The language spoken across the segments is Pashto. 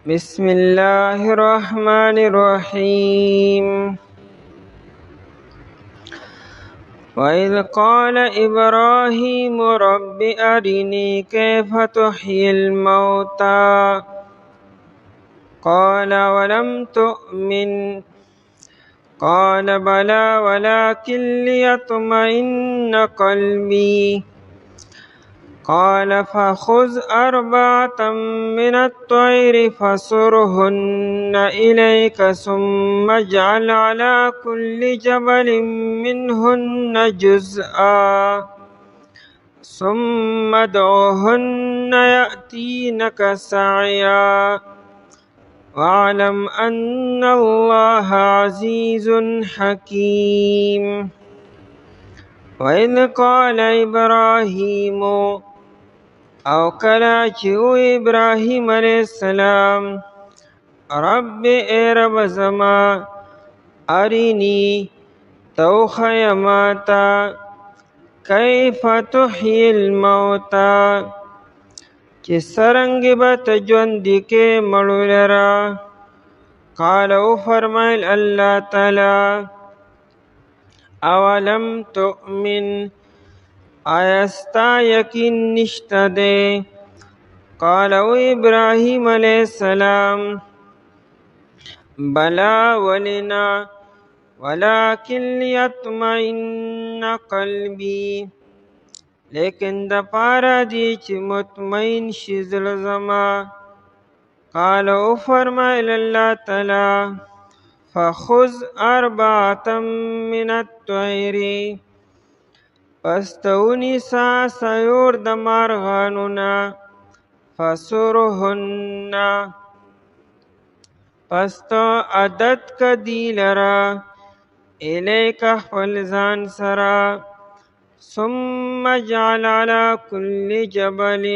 بسم الله الرحمن الرحيم. وإذ قال إبراهيم رب أرني كيف تحيي الموتى قال ولم تؤمن قال بلى ولكن ليطمئن قلبي قال فخذ أربعة من الطير فصرهن إليك ثم اجعل على كل جبل منهن جزءا ثم ادعهن يأتينك سعيا واعلم أن الله عزيز حكيم. وإذ قال إبراهيم او کله چې و ابراهیم علیہ السلام رب ای رب زما ارینی توخی ماتا کیف تحیی الموتا چې سرنګ به ته ژوندي کې مړو لرا. قال او فرمایل الله تعالی اولم تؤمن آیستا یقین نشته دی. قال او ابراهیم علیہ السلام بلا ولنا ولكن ليطمئن قلبي لیکن د پاره دی چې مطمئن شي زړه زما. قال او فرمایل الله تعالی فخذ أربعة من الطير پس تونی سا سیور د مارغانونا فسرهن پس تو عدد کا دی لرا الیک خپل ځان سرا ثم اجعل على كل جبل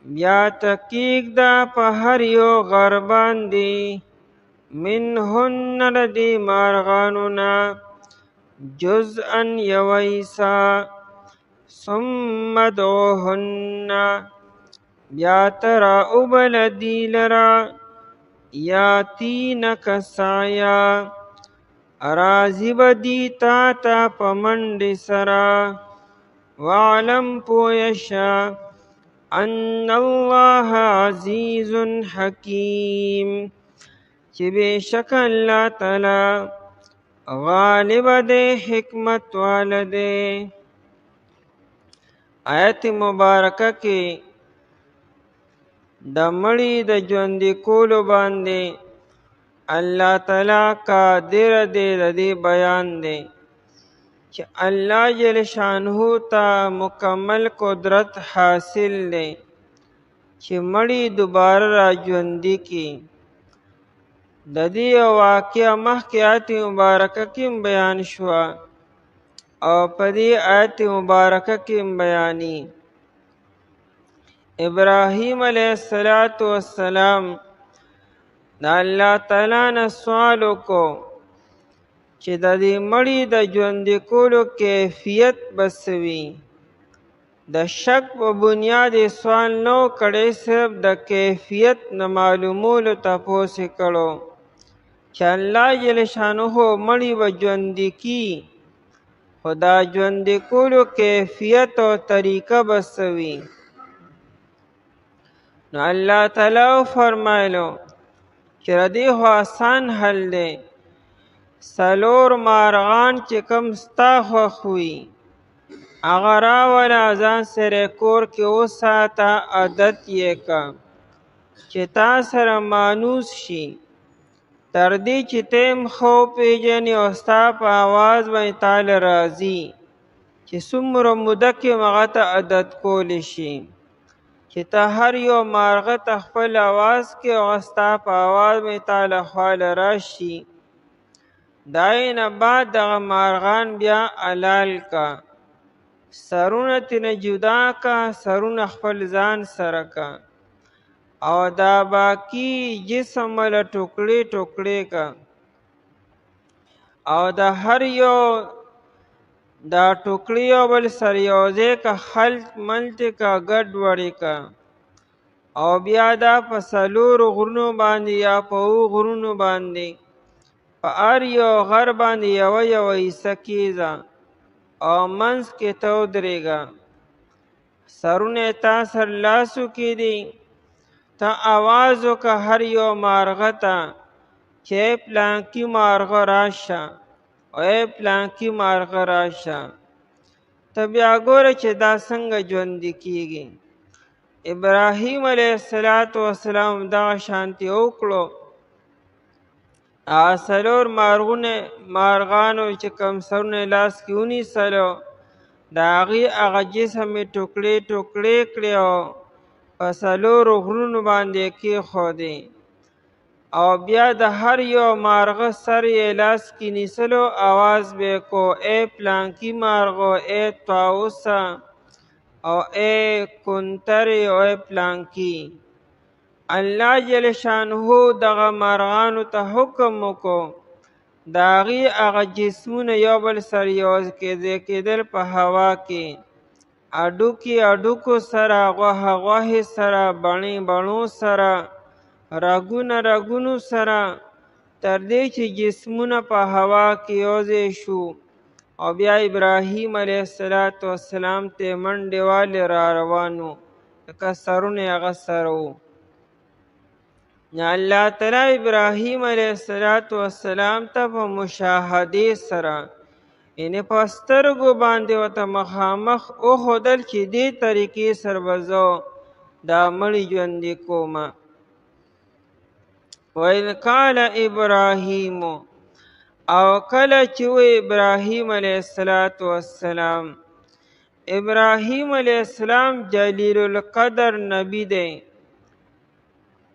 بیا تحقیق دا په هر یو غر باندې منهن ردی مارغانونا جزءا یویسا ثم ادعوهن بیا ترا ابلدی لرا یاتینک سعیا راضی بدی تا تا پمنڈ سرا. وعلم پویشا ان اللہ عزیز حکیم چې بشک اللہ تعالی غالب دے حکمت والدے. آیت مبارکه کې د مړي د ژوندي کولو باندې الله تعالی قادر دی د دې بیان دی چې الله جل شانه ته مکمل قدرت حاصل دی چې مړي دوباره را ژوندي کی. د دې واقعه مخکې آیت مبارکه کې بیان شو او په دې آیت مبارکه کې بیانې. ابراهیم علیہ السلام د الله تعالی نه سوال وکړو چې د دې مړي د ژوندي کولو کیفیت بسوي. د شک په بنیاد سوال نو کړی، صرف د کیفیت نه معلومولو تپوس کړو چې الله جل شانه مړي و ژوندي کی، خدا ژوندي کولو کیفیت او طریقه بسوي. نو الله تعالی فرمایلو چې ردی خو آسان حل دی. سلور مارغان چې کم ستا خوښ وي هغه راوله ځان سره کور کې وساته، عادت یې که چې تا سره مانوس شي تر دې چې تیم خو پیژني او ستا په آواز باندې تاله راځي چې څومره موده کې هغه ته عادت کولی شي چې ته هر یو مارغه ته خپل آواز کې هغه ستا په آواز باندې تاله خواله راشي. دای نه بعد دغه مارغان بیا حلال کا، سرونه ترنه جدا کا، سرونه خپل ځان سره کا او دا باقی جسم له ټوکړې ټوکړې کا او د هر یو دا ټوکړې یو بل سره یوځای کا، خلط ملط کا، ګډ وړې کا او بیا دا په څلورو غرونو باندې یا په اوو غرونو باندې په هر یو غر باندې یوه یوه حصه کیږه او منځ کې ته ودرېږه. سرونه یې تا سر لاسو کې دي. ته آواز وکړه هر یو مارغه ته چې ای پلانکي مارغه راشه او ای پلانکي مارغه راشه. ته بیا ګوره چې دا څنګه ژوندي کیږي. ابراهیم علیه السلام دغه شانتي وکړو. څلور مارغانو چې کوم سرونه لاس کې ونیسلو د هغې هغه جسم یې ټوکړې ټوکړې کړې او په څلورو غرونو باندې یې کېښودې او بیا د هر یو مارغه سر یې لاس کې نیسلو آواز به یې کو ای پلانکي مارغو ای طاووسه او ای کونترې او ای پلانکي. الله جل شانه دغه مارغانو ته حکم وکړو د هغې هغه جسمونه یو بل سره یو کېدل په هوا کې، هډوکي هډوکو سره، غوښه غوښې سره، بڼې بڼو سره، رګونه رګونو سره، تر دې چې جسمونه په هوا کې یوځای شو او بیا ابراهیم علیه السلام ته منډې والې را روان و لکه سرونه یې هغه سره و. الله تعالی ابراهیم علیه السلام ته په مشاهدې سره یعنې په سترګو باندې ورته مخامخ وښودل چې دې طریقې سره به زه دا مړي ژوندي کومه. وَإِذْ قَالَ إِبْرَاهِيمُ او کله چې و ابراهیم علیه السلام. ابراهیم علیه السلام جلیل القدر نبی دی.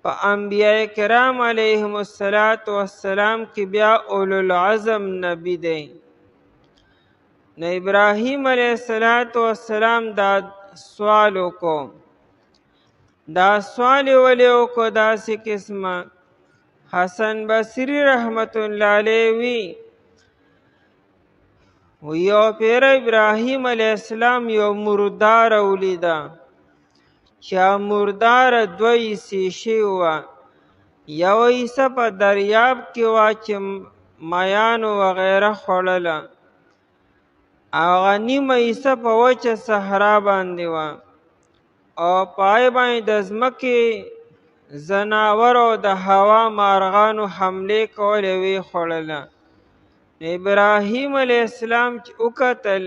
په انبیاء کرام علیهم السلام کې بیا اولو العزم نبی دی. نو ابراهیم علیه السلام دا سوال وکړو. دا سوال یې ولې وکړو داسې قسمه؟ حسن بصري رحمت الله علیه وی یو پیر ابراهیم علیه السلام یو مرداره ولیده چې مرداره دوه حصې شوې وه. یوه حصه په دریاب کې وه چې مایانو وغیره خوړله، هغه نیمه حصه په وچه صحرا باندې وه او په هغې باندې د ځمکې ځناور او د هوا مارغانو حملې کولې ویې خوړله. ابراهیم علیه السلام چې وکتل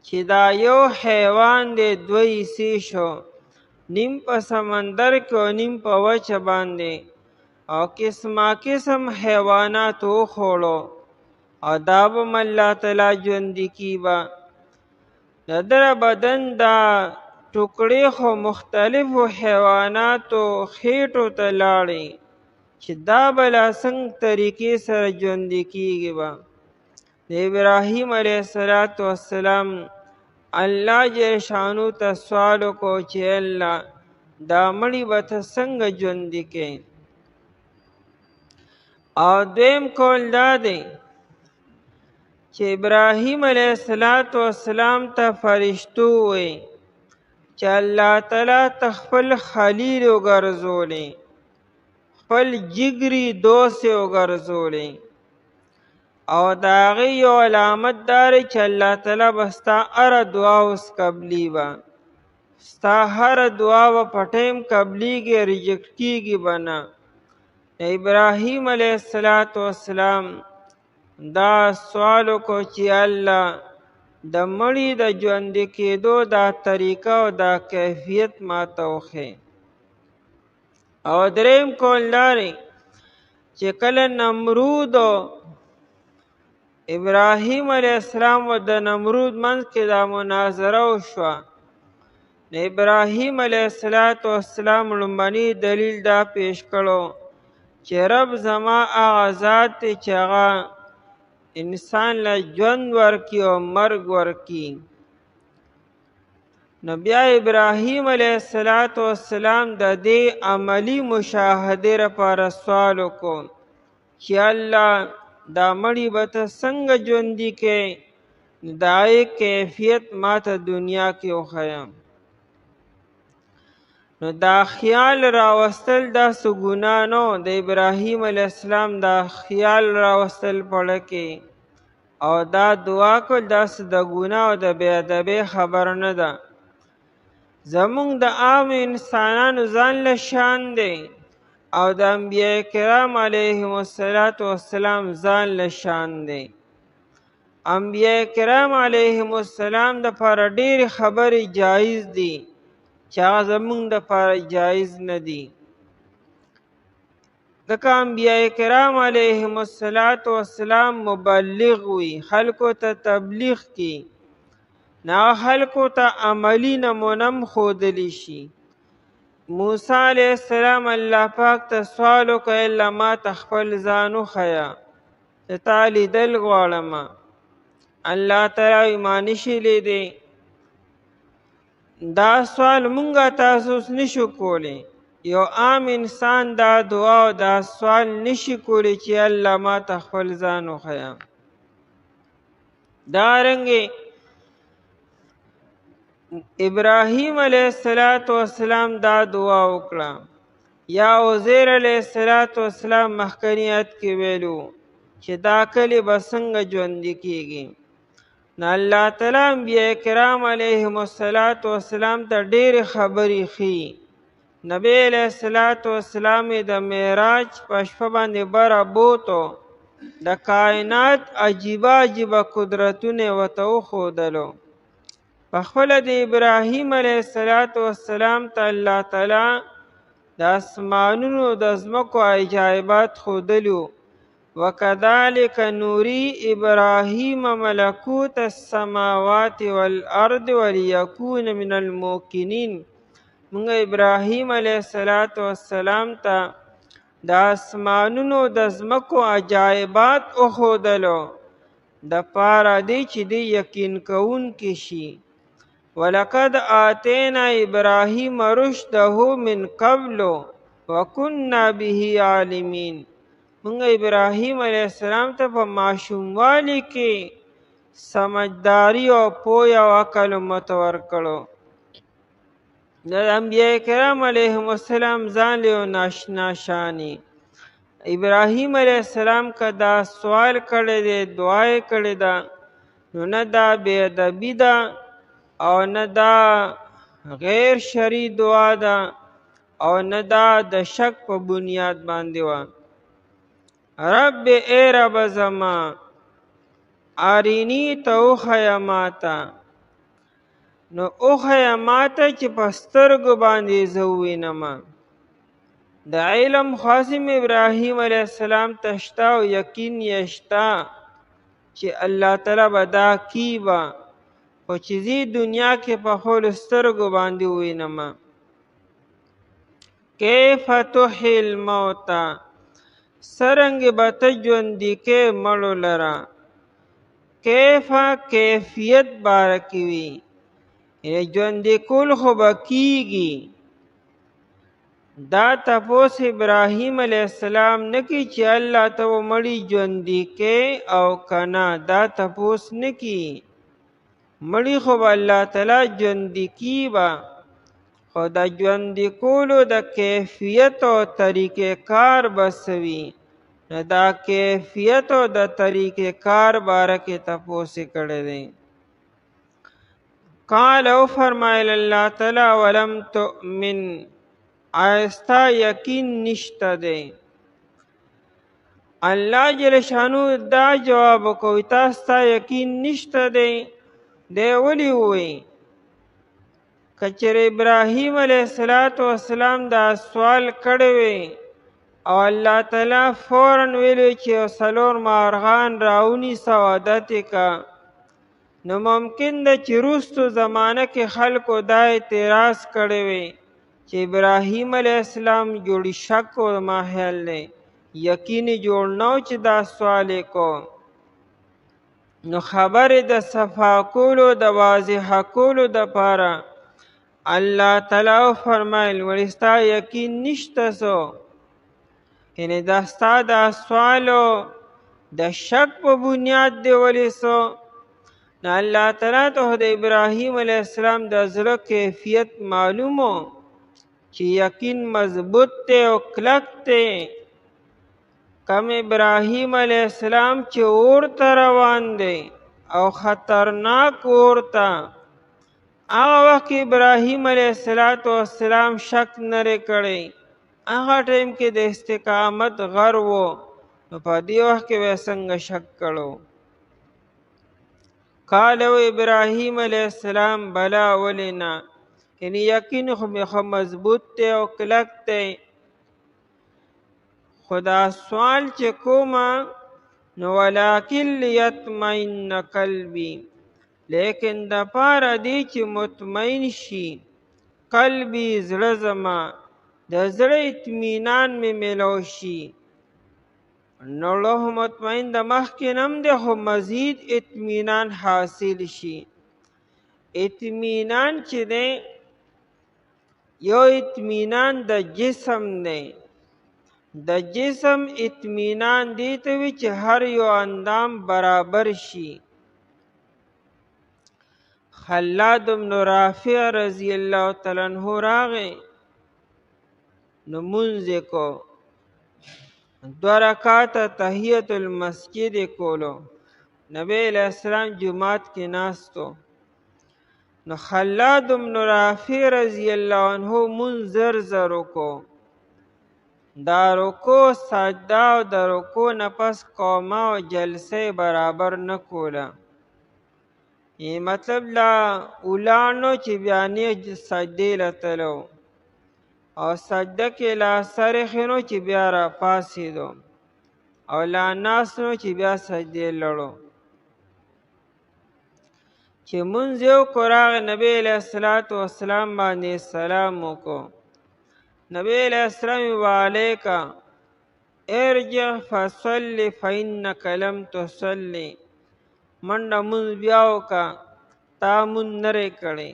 چې دا یو حیوان دی دوه حصې شو، نیم په سمندر کې او نیم په وچه باندې، او قسمه قسم حیوانات وخوړو او دا به م الله تعالی ژوندي کي به. د ده بدن دا ټوکړې خو مختلفو حیواناتو خېټو ته لاړې چې دا به لا څنګه طریقې سره ژوندي کیږي به. د ابراهیم علیه السلام الله جل شانو ته سوال وکړو چې الله دا مړي به ته څنګه ژوندي کې. او دویم کول دا دی چې ابراهیم علیه السلام ته فرشتو وی چې الله تعالی ته خپل خلیل وګرځولې، خپل جګري دوست یې وګرځولې، او د هغې یو علامت دا دی چې الله تعالی به ستا هره دعا اوس قبلي به، ستا هره دعا به په ټیم قبلیږي، ریجکټ کیږي به نه. ابراهیم علیه السلام دا سوال وکړو چې الله د مړي د ژوندي کېدو دا طریقه او دا کیفیت ماته وښیې. او دریم کول دا دی چې کله نمرود ابراهیم علیه السلام و د نمرود منځ کې دا مناظره وشوه، نو ابراهیم علیه السلام لومړني دلیل دا پیش کړو چې رب زما هغه ذات دی چې هغه انسان له ژوند ورکي او مرګ ورکي. نو بیا ابراهیم علیه السلام د دې عملی مشاهدې لپاره سوال وکړو چې الله دا مړي به ته څنګه ژوندي کې، دا یې کیفیت ما ته دنیا کې وښیه. نو دا خیال راوستل دا څه ګناه نو د ابراهیم علیه السلام دا خیال راوستل پړه کې او دا دعا کول داسې د ګناه او د بېادبۍ خبره نه ده. زمونږ د عام انسانانو ځان له شان دی او د انبیاء کرام علیهم السلام ځان له شان دی. انبیاء کرام علیهم السلام دپاره ډېرې خبرې جایز دي چې هغه زمونږ دپاره جایز نه دي. ځکه انبیاء کرام علیهم السلام مبلغ وي، خلکو ته تبلیغ کی، نه خلکو ته عملی نمونه هم ښودلی شي. موسی علیه السلام الله پاک ته سوال وکړ الله ما ته خپل ځان وښیه، زه تا لیدل غواړم. الله تعالی ما نشي لیدی. دا سوال مونږه تاسو اوس نشو کولی. یو عام انسان دا دعا او دا سوال نشي کولی چې الله ما ته خپل ځان وښیه. دارنګې ابراهیم علیه السلام دا دعا وکړه. یا عزیر علیه السلام مخکنی آیت کې ویلو چې دا کلی به څنګه ژوندي کیږي. نو الله تعالی انبیاء کرام علیهم السلام ته ډېرې خبرې ښیي. نبی علیه السلام د معراج په شپه باندې بره بوتو، د کائنات عجیبه قدرتونه ورته وښودلو. پخپله د ابراهیم علیه السلام ته الله تعالی د اسمانونو د ځمکو عجایبات ښودلي. وکذلک نوری ابراهیم ملکوت السماوات والارض ولیکون من الموقنین. موږ ابراهیم علیه السلام ته د اسمانونو د ځمکو عجایبات وښودلو د پاره دی چې دی یقین کوونکی شي. ولقد آتینا ابراهیم رشده من قبل وکنا به عالمین. موږ ابراهیم علیه السلام ته په ماشوموالي کې سمجداري او پوهه او عقل متور کړو. د انبیاء کرام علیهم السلام ځان له ناشنا شانی. ابراهیم علیه السلام که دا سوال کړی دی، دعا یې کړې ده، نو نه دا بې ادبي ده او نه دا غیر شرعي دعا ده او نه دا د شک په بنیاد باندې وه. رب ای رب زما آرینی ته وښیه ماته. نو وښیه ماته چې په سترګو باندې زه ووینم. د علم خاصم ابراهیم علیه السلام ته شته او یقین یې شته چې الله تعالی به دا کی به، خو چې زی دنیا کې په خپلو سترګو باندې ووینم. کیف تحیی الموتی، څرنګې به ته ژوندي کې مړو لره. کیفیت باره کې وي، یعنې ژوندي کول خو به کیږي. دا تپوس ابراهیم علیه السلام نه کی چې الله ته به مړي ژوندي کې او که نه، دا تپوس نه کی. مړي خو به الله تعالی ژوندي کی به، خو د ژوندي کولو د کیفیت او طریقې کار به څه وي، نو دا کیفیت او د طریقې کار باره کې تپوس یې کړی دی. قال او فرمایل الله تعالی ولم تؤمن، آیا ستا یقین نشته دی؟ الله جل شانو دا جواب وکړ تا ستا یقین نشته دی؟ دی ولې ووایي؟ که چېرې ابراهیم علیه السلام دا سوال کړی وی او الله تعالی فوراً ویلو چې یو 4 مارغان راونیسه او عادت یې که، نو ممکن ده چې وروستو زمانه کې خلکو دا اعتراض کړی وی چې ابراهیم علیه السلام جوړي شک و ما خیال دی یقین جوړ نه و چې دا سوال یې کو. نو خبرې د صفا کولو د واضح کولو دپاره الله تعالی فرمایل ولې ستا یقین نشته سو، یعنې دا ستا دا سوالو د شک په بنیاد دی ولې سو. نو الله تعالی ته د ابراهیم علیه السلام د زړه کیفیت معلومو چې یقین مضبوط دی او کلک دی. کم ابراهیم علیه السلام چې اور ته روان دی او خطرناک اور ته، هغه وخت کې ابراهیم علیه السلام شک نری کړی. هغه ټیم کې د استقامت غر و، نو په دې وخت کې به څنګه شک کړو. قالو ابراهیم علیه السلام بلا ولینا، یعنی یقین خو مضبوط دی او کلک دی. خدا سوال چې کومه نو ولکن لیطمئن قلبی، لیکن د پاره دی چې مطمئن شي قلبی زړه زما، د زړه اطمینان مې ملو شي. نو الله مطمئن د مخکې نم دی، خو مزید اطمینان حاصل شي. اطمینان چې دی یو اطمینان د جسم دی. د جسم اطمینان دی ته وي چې هر یو اندام برابر شي. خلاد بن رافع رضی الله تعالی عنہ راغی، نو منځ کو 2 رکعات تحیت المسجد کولو. نبی علیہ السلام جماعت کې ناستو، نو خلاد بن رافع رضی الله عنہ منځ زر کو. دا رکو سجده او د رکو نه پس قومه او جلسه برابر نه کوله. مطلب لا اولانو چې بیا نه سجدې لتلو، او سجده کې لا سر خینو چې بیا را پاسېدو، او لا ناس نو چې بیا سجدې لړو. چې مونځ یو کو راغی، نبی علیہ السلام باندې سلام وکړو. نبی علیہ السلام وعلیکا ارجع فصلی فإنک لم تصلی، منډه مونځ بیا وکړه، تا مونځ نری کړی.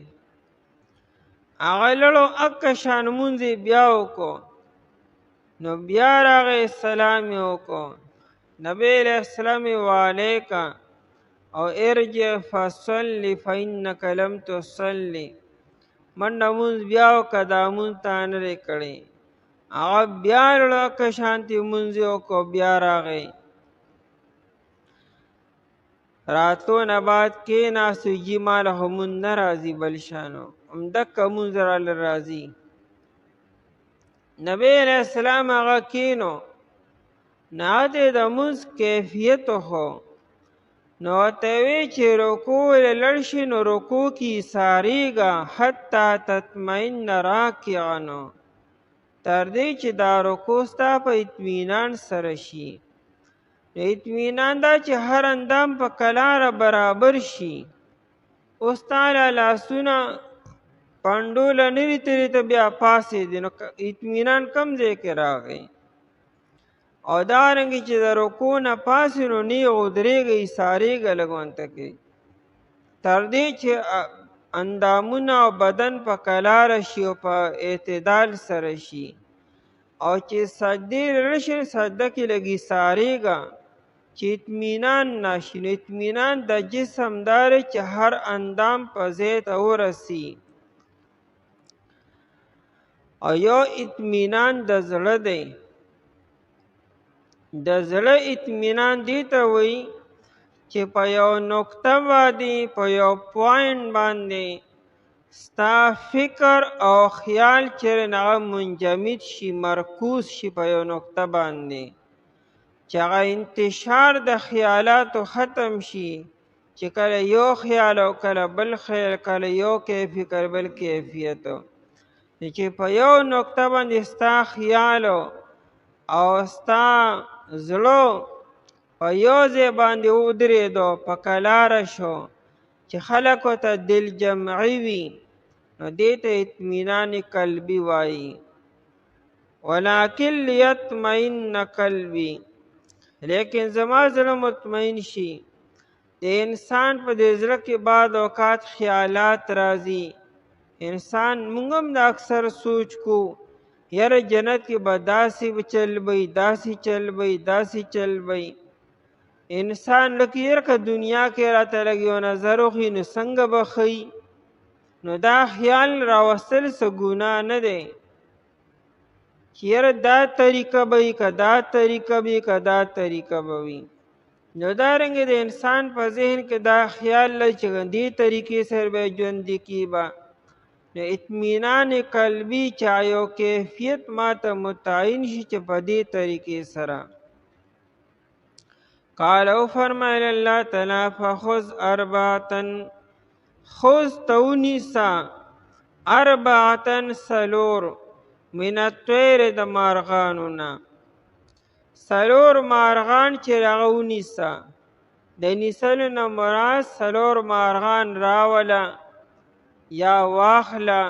هغه لړو اکه شان مونځ بیا وکړو، نو بیا راغی سلام یې وکړو. نبی علیہ السلام وعلیکا او ارجع فصلی فإنک لم تصلی، منډه مونځ بیا وکړه، دا مونځ تا نری کړی. هغه بیا لړو اکه شانتي مونځ یې وکړو، بیا راغی. راتو نه بعد کېناستو، جي ماله خو مونځ نه راځي بل شانو، همدکه مونځ راله راځي. نبی علیہ السلام هغه کېنو، نه هغه د مونځ کیفیت خو نو ورته وی چې رکوع له لړ شي، نو رکوع کې ایسارېږه حتی تطمئن راکعا، تر دې چې دا رکوع ستا په اطمینان سره شي. اطمینان دا چې هر اندام په کلاره برابر شي. اوس تاله لاسونه پنډوله نوي ترې ته بیا پاسېدي، نو اطمینان کم ځای کې راغی. او دارنګې چې د رکوع نه پاسې نو نیغ ودرېږه، ایسارېږه لږ ونته کې، تر دې چې اندامونه او بدن په کلاره شي او په اعتدال سره شي. او چې سجدې رشي، سجده کې لږ ایسارېږه چې اطمینان ناشي. نو اطمینان د جسم دار چې هر اندام په ځای ته ورسي. او یو اطمینان د زړه دی. د زړه اطمینان دی ته وایي چې په یو نقطه باندې، په یو پوینټ باندې ستا فکر او خیال چیرې هغه منجمد شي، مرکوز شي په یو نقطه باندې، چې هغه انتشار د خیالاتو ختم شي، چې کله یو خیال او کله بل خیال، کله یو کیفیت کله بل کیفیت، چې په یو نقطه باندې ستا خیال او ستا زړه په یو ځای باندې ودرېدو، په کلاره شو، چې خلکو ته دل جمعي وي، نو دې ته اطمینان قلبي وایي. ولکن لیطمئن قلبی، لیکن زما زړه مطمئن شي. د انسان په دې زړه کې بعض اوقات خیالات راځي. انسان موږ هم د اکثر سوچ کو، یاره جنت کې به داسې چل بی، داسې چل بی، داسې چل بی. انسان لکه یاره که دنیا کې راته لږ یو نظر وخي نو څنګه به ښي. نو دا خیال راوستل څه ګناه نه دی. چې یاره دا طریقه به وي که دا طریقه به وي که دا طریقه به وي. نو دارنګې د انسان په ذهن کې دا خیال لري چې دې طریقې سره به ژوندي کی به، نو اطمینان قلبي چې یو کیفیت ماته متعین شي چې په دې طریقې سره. قال او فرمایل الله تعالی فخذ اربعتن، خذ تونیسا اربعتن سلور من الطیر د مارغانونا، سلور مارغان چې هغه ونیسه، د نیسلو نه مراد سلور مارغان راوله یا واخله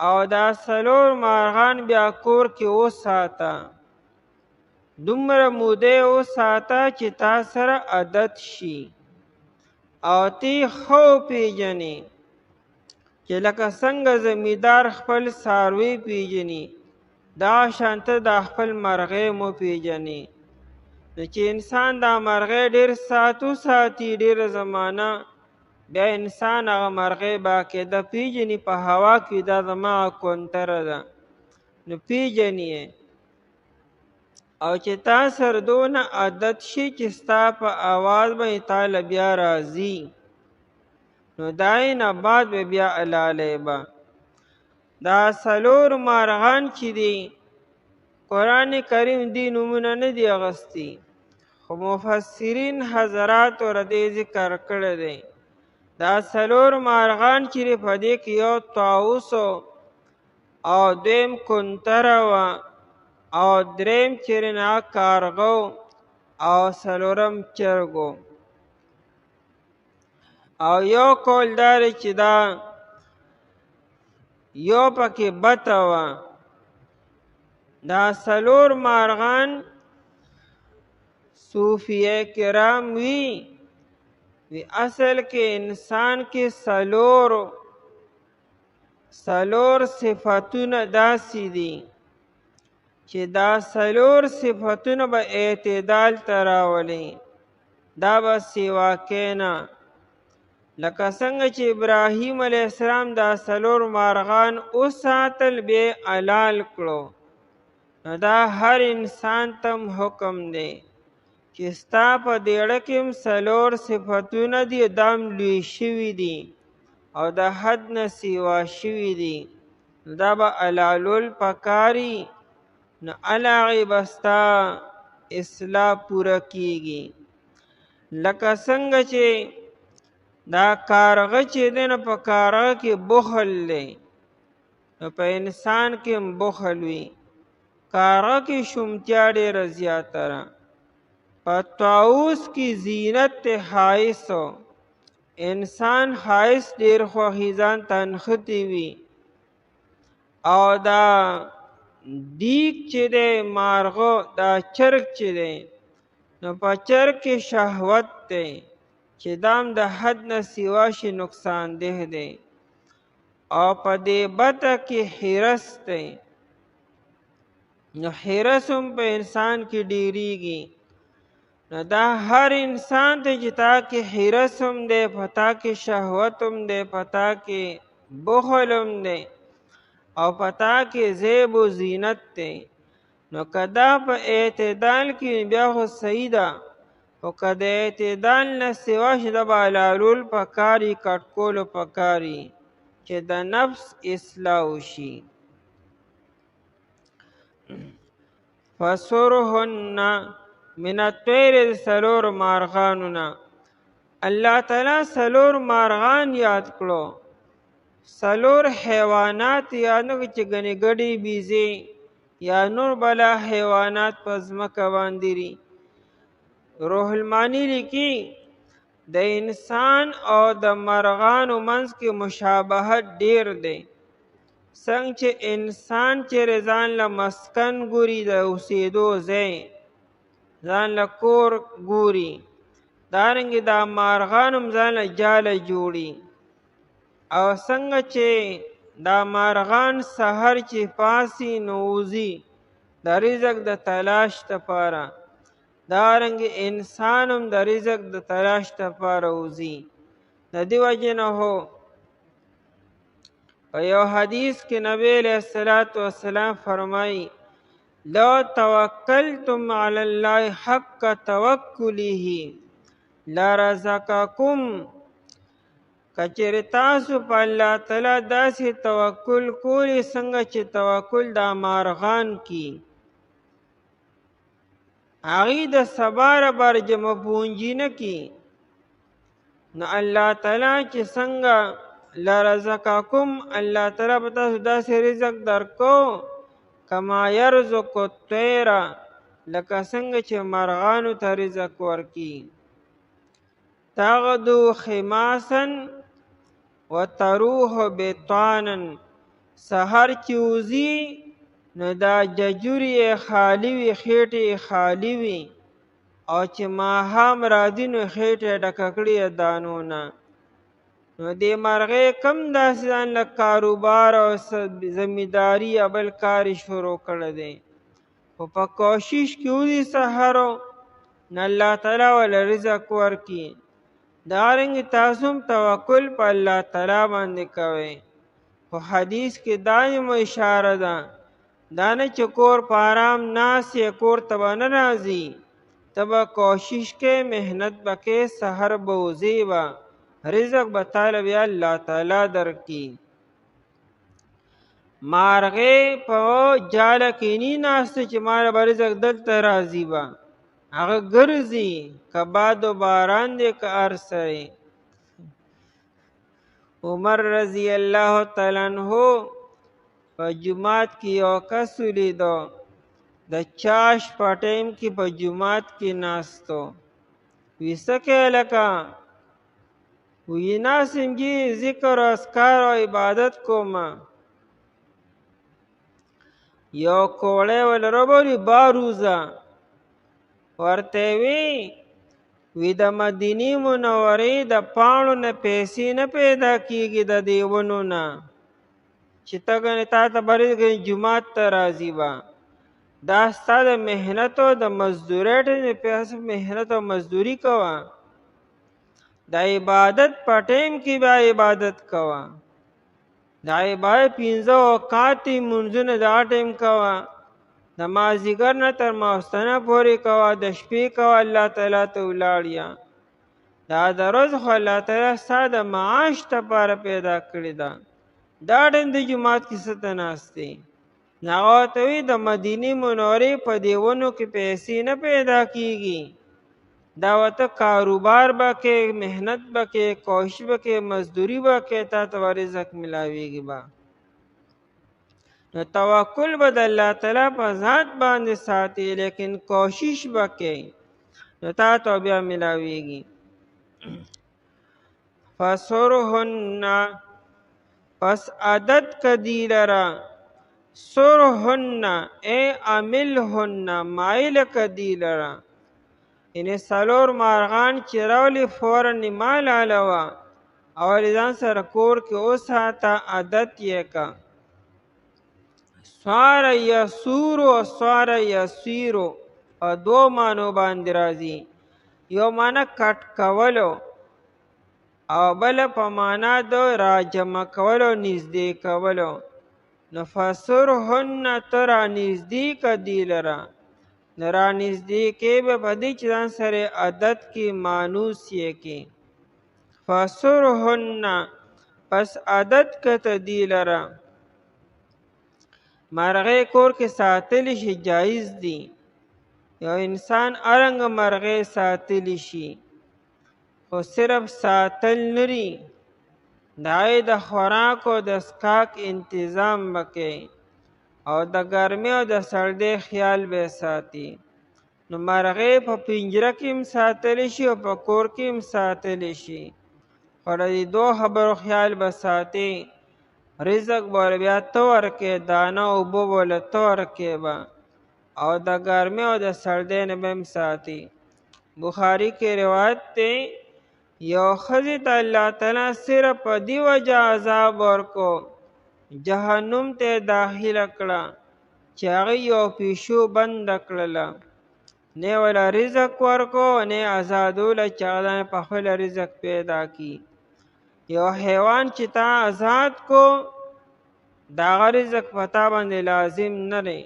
او دا سلور مارغان بیا کور کې وساته، دومره موده وساته چې تا سره عادت شي او تی خو پیژنې چې لکه څنګه زمیندار خپل څاروي پیژني دا شانته دا خپل مرغۍ مو پیژني. نو چې انسان دا مرغۍ ډېر ساتي ډېره زمانه، بیا انسان هغه مرغۍ باقاعده پیژني په هوا کې دا زما کونتره ده نو پیژني، او چې تا سره دونه عادت شي چې ستا په آواز باندې تاله بیا راځي، نو دای نه بعد به بیا علالی به. دا سلور مارغان چې دي قرآن کریم دی نومونه نه دی اغستی، خو مفسرین حضرات ورته ذکر کړی دی. دا سلور مارغان چې په دې کې یو طاووس او دویم کنتره وه او دریم چې نه کارغه او څلورم چرګ او یو قول دا دی چې دا یو پکې بته وه. دا سلور مارغان صوفیه کرام وی اصل کې انسان کې سلور صفتونه داسې دي چې دا سلور صفتونه به اعتدال ته راولي، دا به سیوا کینا. لکه څنګه چې ابراهیم علیه السلام دا سلور مارغان وساتل بیا حلال کړو، نو دا هر انسان تم حکم دی چې ستا په دیړه کې هم سلور صفتونه دي، دام لوی شوي دي او د حد نه سیوا شوي دي، دا به حلالول پکاري، نو هغې به ستا اصلاح پوره کیږي. لکه څنګه چې دا کارغه چې دی نو په کارغه کې بخل دی، نو په انسان کې هم بخل وي. کارغه کې شومتیا ډېره زیاته ده، په طاووس کې زینت ته ښایست، انسان ښایست ډېر خوښي ځان ته نښتې وي، او دا دیګ چې دی مارغه دا چرګ چې دی نو په چرګ کې شهوت دی چې دام د حد نه سیوا شي نقصان ده دی، او په دې بته کې حرس دی، نو حرس هم په انسان کې ډیریږي. نو دا هر انسان ته چې تا کې حرس هم دی، په تا کې شهوت هم دی، په تا کې بخل هم دی او په تا کې زیب و زینت دی، نو که دا په اعتدال کې بیا خو صحیح ده، خو که د اعتدال نه سوا شي دا به حلالول پکاري، کټکولو پکاري چې د نفس اصلاح وشي. فسرهن من الطیر، سلور مارغانونه الله تعالی سلور مارغان یاد کړو، سلور حیوانات یاد نه کړو چې ګنې ګډې بیزې یا نور بلا حیوانات په ځمکه باندې دي. روح المانی لیکي د انسان او د مرغانو منځ کې مشابهت ډیر دی، څنګه چې انسان چې ځان له مسکن ګوري د اوسېدو ځای، ځان له کور ګوري، دارنګې دا مارغان هم ځان له جاله جوړي، او څنګه چې دا مارغان سحر چې پاسي نو وځي د رزق د تلاش دپاره، دارنګې انسان هم د رزق د تلاش دپاره وځي. د دې وجې نه هو په یو حدیث کې نبی علیہ الصلوۃ والسلام فرمایي لو توکلتم علی الله حق توکله لرزقکم، کچېرې تاسو په الله تعالی داسې توکل کولی څنګه چې توکل د مارغان کی، هغې د سبا ربر جمع پونجي نه کی، نو الله تعالی چې څنګه لرزقکم، الله تعالی به تاسو داسې رزق درکو کما یرزق الطیر، لکه څنګه چې مرغانو ته رزق ورکي. تغدو خماسا وتروح بطانا، سحر چې وځي نو دا ججوري خالی وي، خېټې خالی وي، او چې ماښام راځي نو خېټې ډکه کړي دانو نه. نو دې مرغۍ کم داسې ځان له کاروبار او زمینداري یا بل کار شروع کړی دی، خو په کوشش کې وځي سحرو نو الله تعالی وله رزق ورکي. دارنګې تاسو هم توکل په الله تعالی باندې کوئ. خو حدیث کې دایم اشاره ده، دا نه چې کور په آرام ناست یې، کور ته به نه راځي، ته به کوشش کې، محنت به کې، سحر به وځې به، رزق به تاله بیا الله تعالی درکي. مارغې په جاله کې نی ناسته چې ماله به رزق دلته راځي به، هغه ګرځي، که باد و باران دی که هر څه دی. عمر رضی الله تعالی عنہ په جومات کې یو کس ولیدو، د چاش په ټیم کې په جومات کې ناستو. وی څه کوې لکه؟ وی ناستم جی ذکر و اذکار او عبادت کومه. یو کوړی ول رابولي باروزه، ورته وی د مدینې منورې د پاڼو نه پیسې نه پیدا کیږي د دې ونو نه، چې ته ګنې تا ته به جومات ته راځي به، دا ستا د محنت او د مزدورۍ پیسې، محنت او مزدوري کوه، د عبادت په ټیم کې بیا عبادت کوه، د عبادت 15 اوقات منځونه دا ټیم کوه، د مازدیګر نه تر ماخوستنه پورې کوه، د شپې کوه، الله تعالی ته ولاړ شه. دا د ورځ خو الله تعالی ستا د معاش دپاره پیدا کړې ده، دا ټیم د جومات کې څه ته ناست دی؟ هغه ورته وایي د مدینې منورې په دې ونو کې پیسې نه پیدا کیږي، دا ورته کاروبار به کې، محنت به کې، کوشش به کې، مزدوري به کې، تا ته به رزق ملاویږي به. نو توکل به د الله تعالی په ذات باندې ساتي، لیکن کوشش به کې، نو تا ته بیا ملاویږي. فسرهن، پس عادت کدی لرا، سرهن ای عملهن، مایل کدی لرا، یعنی څلور مارغان چې راولي فوراً مال علوه او ځان سره کور کې وساته، عادت یې که. سوار یسورو سوار یسیرو په دو معنو باندې راځي، یو معنی کټ کولو او بل په معنا د راجمع کولو، نږدې کولو. نو فسرهن ته را نږدې که دی لره، نو را نږدې کې به په دې چې ځان سره عادت کې، مانوس یې کې. فسرهن، پس عادت که ته دی لره. مرغۍ کور کې ساتلی شي جایز دي، یو انسان ارنګ مرغۍ ساتلی شي، خو صرف ساتل نری، د هغې د خوراک او د څښاک انتظام به کوي او د ګرمۍ او د سردۍ خیال به ساتي. نو مرغۍ په پنجره کې هم ساتلی شي او په کور کې هم ساتلی شي، خو د دې دوه خبرو خیال به ساتي. رزق به بیا ته ورکې، دانه اوبه به له ته ورکې به، او د ګرمۍ او د سردۍ نه به هم ساتي. بخاري کې روایت دی، یو ښځې ته الله تعالی صرف په دې وجه عذاب ورکو، جهنم ته داخله کړه چې هغې یو پیشو بنده کړله، نه وله رزق ورکو نه ازادوله چې هغه په خپله رزق پیدا کړي. یو حیوان چې تا آزاد کو دا هغه رزق په تا باندې لازم نه دی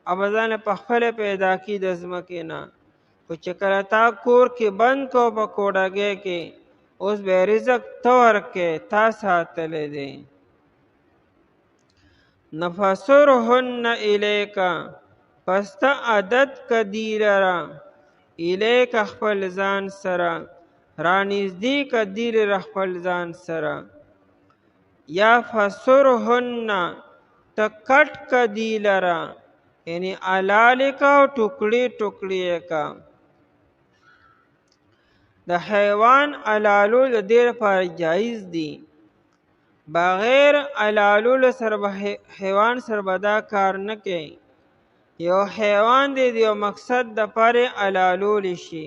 او به ځان په خپله پیدا کړي د ځمکې نه خو چې کله تا کور کې بند کو په کوډګۍ کې اوس به رزق ته ورکې تا ساتلی دی نفسرهن الیکا پس ته عادت که دی لره الیک خپل ځان سره رانږدې که دی لره خپل ځان سره یا فسرهن ته کټ که دی لره یعنی حلالې که او ټوکړې ټوکړې یې که د حیوان حلالول د دې لپاره جایز دي بغیر حلالولو سره به حیوان سره به دا کار نه کوي یو حیوان دی د یو مقصد دپاره حلالولی شي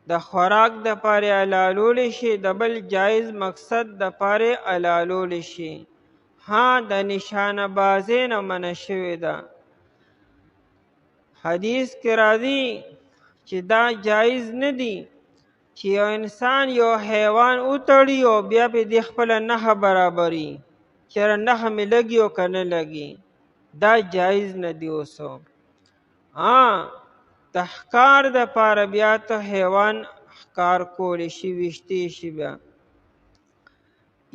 د خوراک دپاره حلالولی شي د بل جایز مقصد دپاره حلالولی شي ها د نشانه بازۍ نه منع شوې ده حدیث کې راځي چې دا جایز نه دي چې یو انسان یو حیوان وتړي او بیا پې د خپله نښه برابري چېرې نښه مې لګي او که نه لګي دا جایز نه دي اوسو د ښکار دپاره بیا ته حیوان ښکار کولی شي ویشتی شي بیا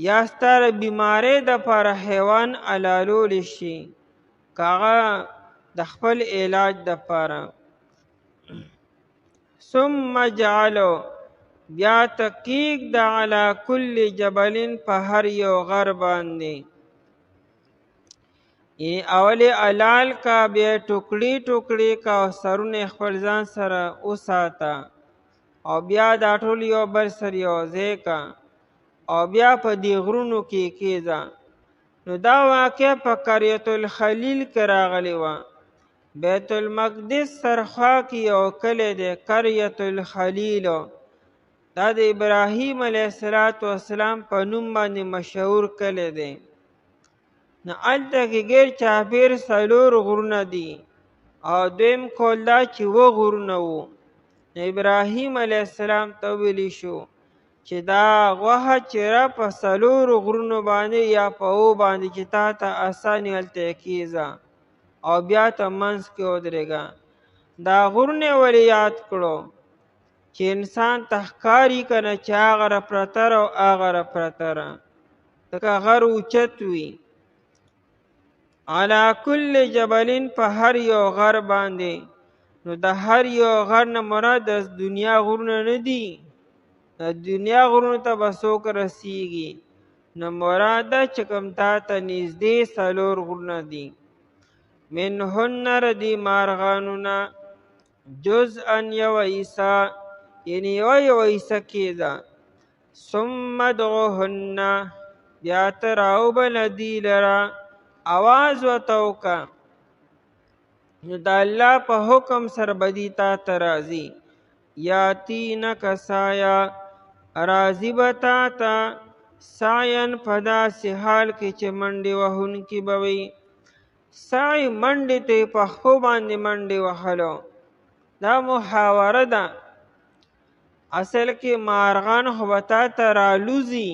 یا ستا د بیمارۍ دپاره حیوان حلالولی شي که هغه د خپل علاج دپاره ثم جعلو بیا ته کیږده علی کل جبلین په هر یو غر باندې یعنی اولې حلال کا بیا ټوکړي ټوکړي کا او سرونه خپل ځان سره وساته او بیا دا ټول یو بل سره یو ځای کا او بیا په دې غرونو کې کېږده نو دا واقع په قریة الخلیل کې راغلی وه بیت المقدس سرخوا کې یو کلی دی قریة الخلیل دا د ابراهیم علیه السلام په نوم باندې مشهور کلی دی نو هلته کې ګیر چاپېر 4 غرونه دي او دویم کول دا چې 7 غرونه وو نو ابراهیم علیه السلام ته ویلی شو چې دا غوښه چې را په 4 غرونو باندې یا په 7 باندې چې تا ته اساني هلته کېږده او بیا ته منځ کې ودرېږه دا غرونه ولې یاد کړو چې انسان ته ښکاري که نه چې هغه را پرته را او هغه را پرته را ځکه غر اوچت وي علا کل جبلین په هر یو غر باندې نو د هر یو غر نه مراد د دنیا غرونه نه دي د دنیا غرونو ته به څوک رسیږي نو مراد ده چې کوم تا ته نږدې 4 غرونه دي منهن ردی مارغانونه جزءا یو حصه یعنی یو حصه کېده ثم ادعوهن بیا ته راوبله دی لره آواز ورته وکړه نو د الله په حکم سره به دي تا ته راځي یاتینک سایا راځي به تا ته ساین په داسې حال کې چې منډې وهونکي به وي سعی منډې ته یې په خپو باندې منډې وهلو دا محاوره ده اصل کې مارغان خو به تا ته رالوځي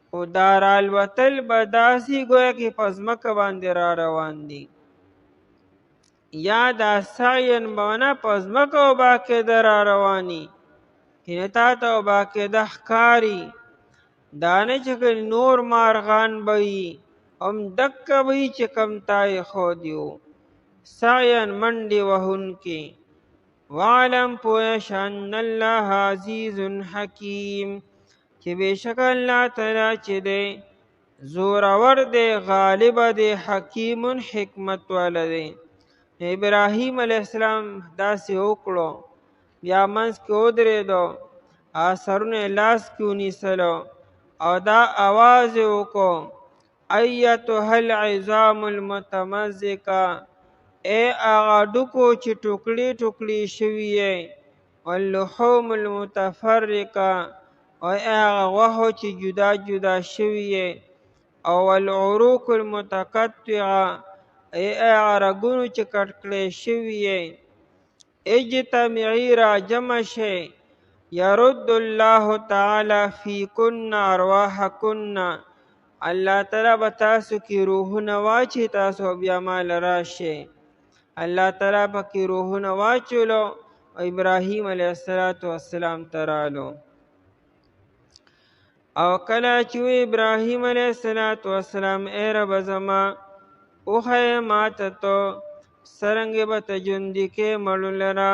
خو دا رالوتل به داسې ګویا کې په ځمکه باندې را روان دي یا دا سعین به نه په ځمکه او باقاعده را رواني یعنې تا ته او باقاعده ښکاري دا نه چې نور مارغان به وي هم دکه به وي چې کوم تا یې ښودي وو سعین منډې وهونکي وعلم پوه شه ان الله عزیز حکیم چې بېشکه الله تعالی چې دی زورور دی غالب دی حکیم حکمت والا دی ابراهیم علیه السلام داسې وکړو بیا منځ کې ودرېدو سرونه لاس کې ونیسلو او دا آواز یې وکړو ایتها العظام المتمزقه ای هغه ډوکو چې ټوکړې ټوکړې شوي یې واللحوم المتفرقه او هغه غوښو چې جدا جدا شوي یې او والعروق المتقطعه ای هغه رګونو چې کټ کړی شوي یې اجتمعي را جمع شئ یرد الله تعالی فیکن ارواحکن الله تعالی به تاسو کې روحونه واچي، تاسو بیا مال راشئ. الله تعالی پکې روحونه واچولو او ابراهیم علیه السلام ته رالو. او کله چې ابراهیم علیه السلام ای رب زما وښیه ماته ته څرنګه به ته ژوندي کې مړو لره.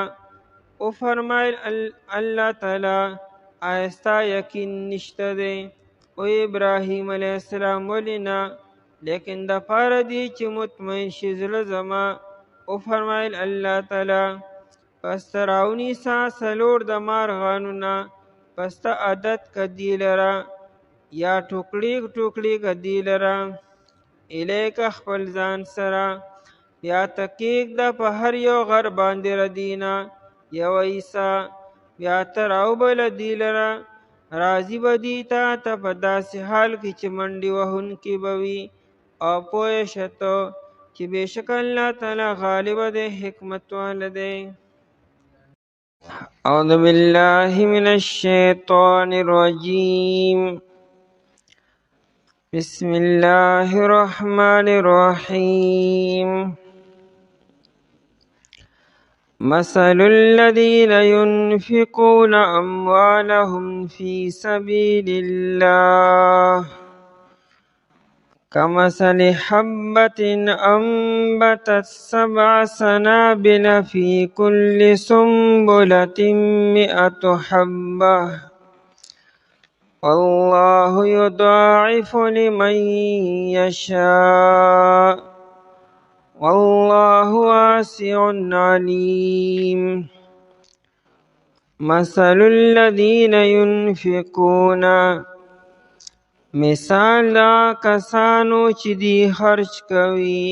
وفرمایل الله تعالی آیا ستا یقین نشته دی؟ او ابراهیم علیه السلام ولې نه، لیکن د پاره دی چې مطمئن شي زړه زما. وفرمایل الله تعالی پس ته راونیسه څلور د مارغانونه، پس ته عادت که دی لره یا ټوکړي ټوکړي که دی لره الیکه خپل ځان سره. بیا ته کېږده په هر یو غر باندې ردینه یوه حصه. بیا ته راوبله دی لره، راضي به دی ته په داسې حال کې چې منډې وهونکي به وي. او پوه شه ته چې بېشک الله تعالی غالبه دی، حکمت واله دی. اعوذ بالله من الشیطان الرجیم. بسم الله الرحمن الرحیم. مثل الذين ينفقون أموالهم في سبيل الله كمثل حبة أنبتت 7 سنابل في كل سنبلة 100 حبة والله يضاعف لمن يشاء والله واسع عليم. مثل الذين ينفقون، مثال دا کسانو چې دی خرچ کوي،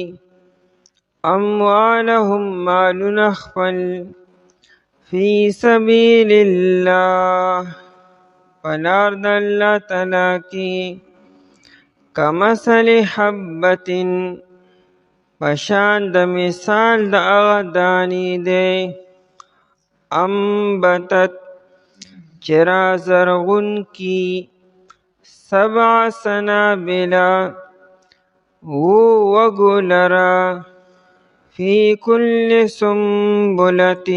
اموالهم مالونه خپل، فی سبیل الله په لار د الله تعالی کې، کمثل حبة پشان د مثال د هغه دانې دی، انبتت چې را زرغون کی، 7 سنابل وږو لره، فی کل سنبلة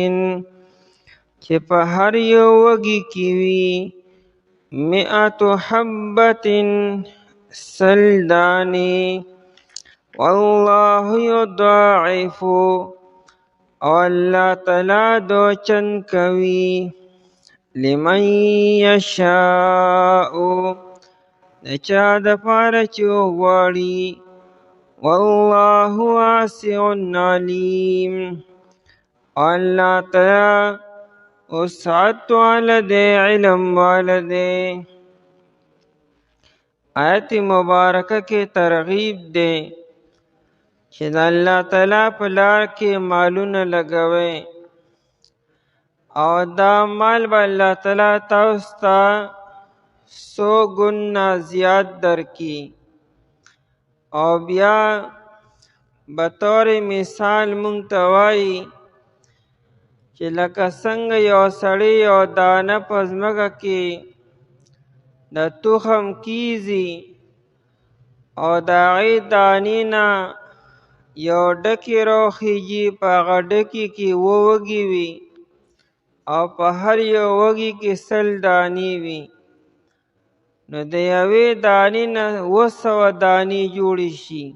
چې په هر یو وږي کې وي، 100 حبة 100 دانې، والله یضاعف او الله تعالی دو چن کوي، لمن یشاء د چا د پاره چې وغواړي، والله واسع علیم الله تعالی وسعت والا دی، علم والا دی. آیت مبارکه کې ترغیب دی چې د الله تعالی په لار کې مالونه لګوئ او دا مال به الله تعالی تاسو ته 100 ګنا زیات درکړي. او بیا بطور مثال مونږ ته وایي چې لکه څنګه یو سړی یو دانه په ځمکه کې د تخم کیږي او د هغې دانې نه یو ډکې راخیږي، په هغه ډکې کې 2 وږي وي او په هر یو وږي کې 100 دانې وي، نو د یوې دانې نه 200 دانې جوړې شي.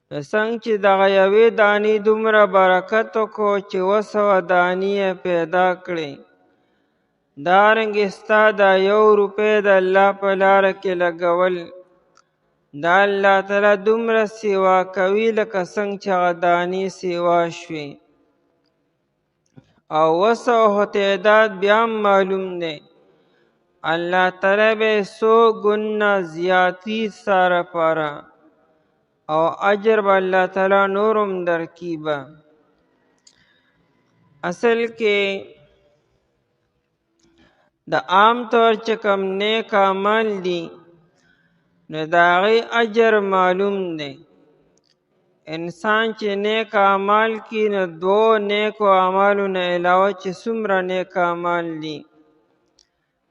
نو څنګه چې دغه یوې دانې دومره برکت وکړو چې 200 دانې یې پیدا کړې، دارنګې ستا دا 1 روپۍ د الله په لاره کې لګول، دا الله تعالی دومره سیوا کوي لکه څنګه چې هغه دانې سیوا شوې. او 200 تعداد بیا هم معلوم دی، الله تعالی به 100 ګنا زیاتی ساره پاره او اجر به الله تعالی نورم درکړي به. اصل کې د عام طور چې کوم نیک عمل دي نو د هغې اجر معلوم دی. انسان چې نیک اعمال کوي نو 2 نیکو اعمالو نه علاوه چې څومره نیک اعمال دي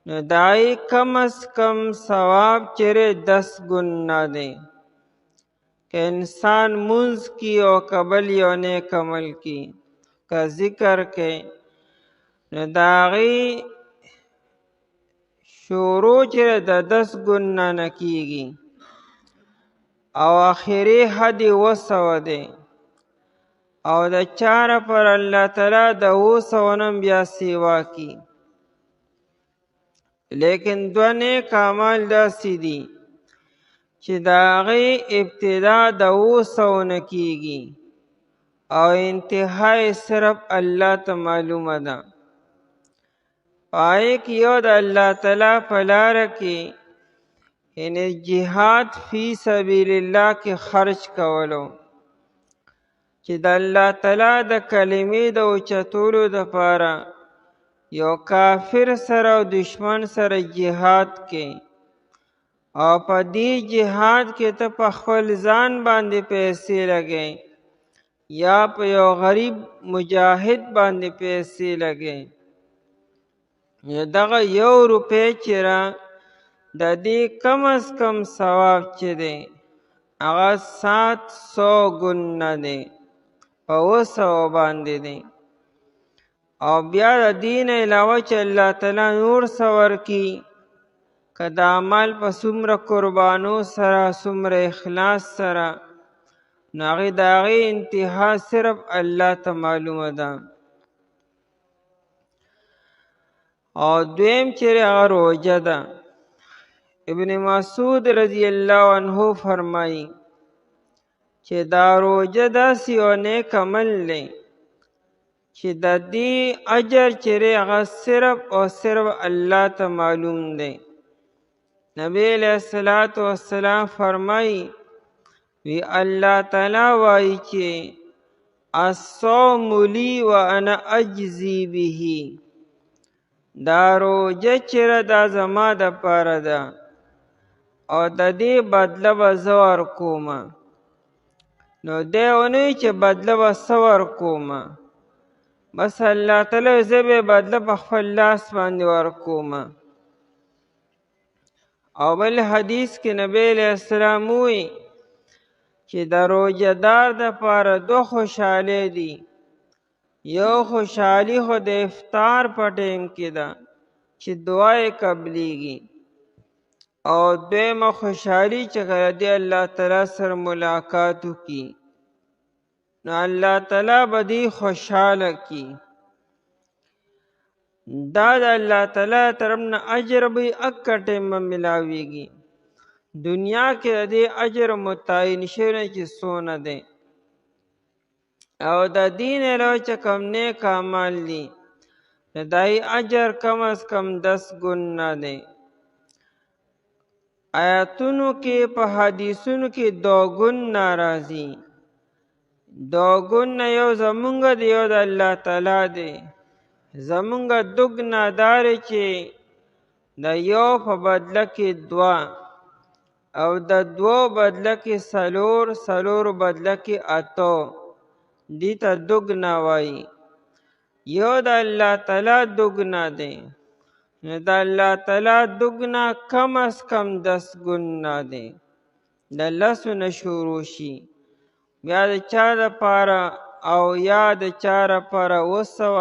نو دای کم از کم ثواب چرے 10 گنا دی کہ انسان منز کی او قبل یو نیک عمل کی کا ذکر کے نو داغی شروع چرے د 10 گنا نکیگی او آخری حد 200 دی او د چاره پر الله تعالی د 200 نم بیا سیوا کی لیکن دو نیک اعمال داسې دي چې د هغې ابتدا د 200 نه کیږي او انتها صرف الله ته معلومه ده پای کې یو د الله تعالی په لاره کې یعنی جهاد فی سبیل الله کې خرج کولو چې د الله تعالی د کلمې د اوچتولو دپاره یو کافر سره او دشمن سره جهاد کې او په دې جهاد کې ته په خپل ځان باندې پیسې لګې یا په یو غریب مجاهد باندې پیسې لګې دغه 1 روپۍ چې را د دې کم از کم ثواب چې دی هغه 700 ګنا دی په 200 باندې دی او بیا د دین علاوه چې الله تعالی نور سور کی که د عمل په څومره قربانو سره څومره اخلاص سره نو هغې د هغې انتها صرف الله ته معلومه ده او دویم چیرې هغه روژه ده ابن مسعود رضی الله عنه فرمایي چې دا روژه داسې یو نیک عمل دی چې د دې اجر چیرې هغه صرف او صرف الله ته معلوم دی نبی علیہ الصلوۃ والسلام فرمایي وی الله تعالی وایي چې الصوم لی وانا اجزی به دا روژه چیرې دا زما دپاره ده او د دې بدله به زه ورکوم نو دی ونوی چې بدله به څه ورکوم بس الله تعالی زه به بدله په خپل لاس باندې ورکوم او بل حدیث کې نبی علیہ السلام وی چې د روژه دار دپاره 2 خوشحالۍ دي یو خوشحالي خو د افطار په ټیم کې ده چې دعا یې قبلیږي او دویمه خوشحالي چې کله دی الله تعالی سره ملاقات وکړي نو الله تعالی به دې خوشحاله کړي دا د الله تعالی طرف نه اجر به اکه ټیم ملاویږي دنیا کې د دې اجر متعین شوی نه چې څونه دی او د دین علاوه چې کوم نیک اعمال دي د دای اجر کم از کم 10 ګنا دی آیاتونو کې په حدیثونو کې 2 ګنا راځي 2 ګنا یو زمونږ دی یو د الله تعالی دی زمونږ دوګنا دار چې د یو په بدله کې 2 او د 2 بدله کې 4 بدله کې 8 دې ته دوګنا وایي یو د الله تعالی دوګنا دی نو د الله تعالی دوګنا کم از کم 10 ګنا دی د 10 نه شروع شي بیا د چا دپاره او یا د چا دپاره 200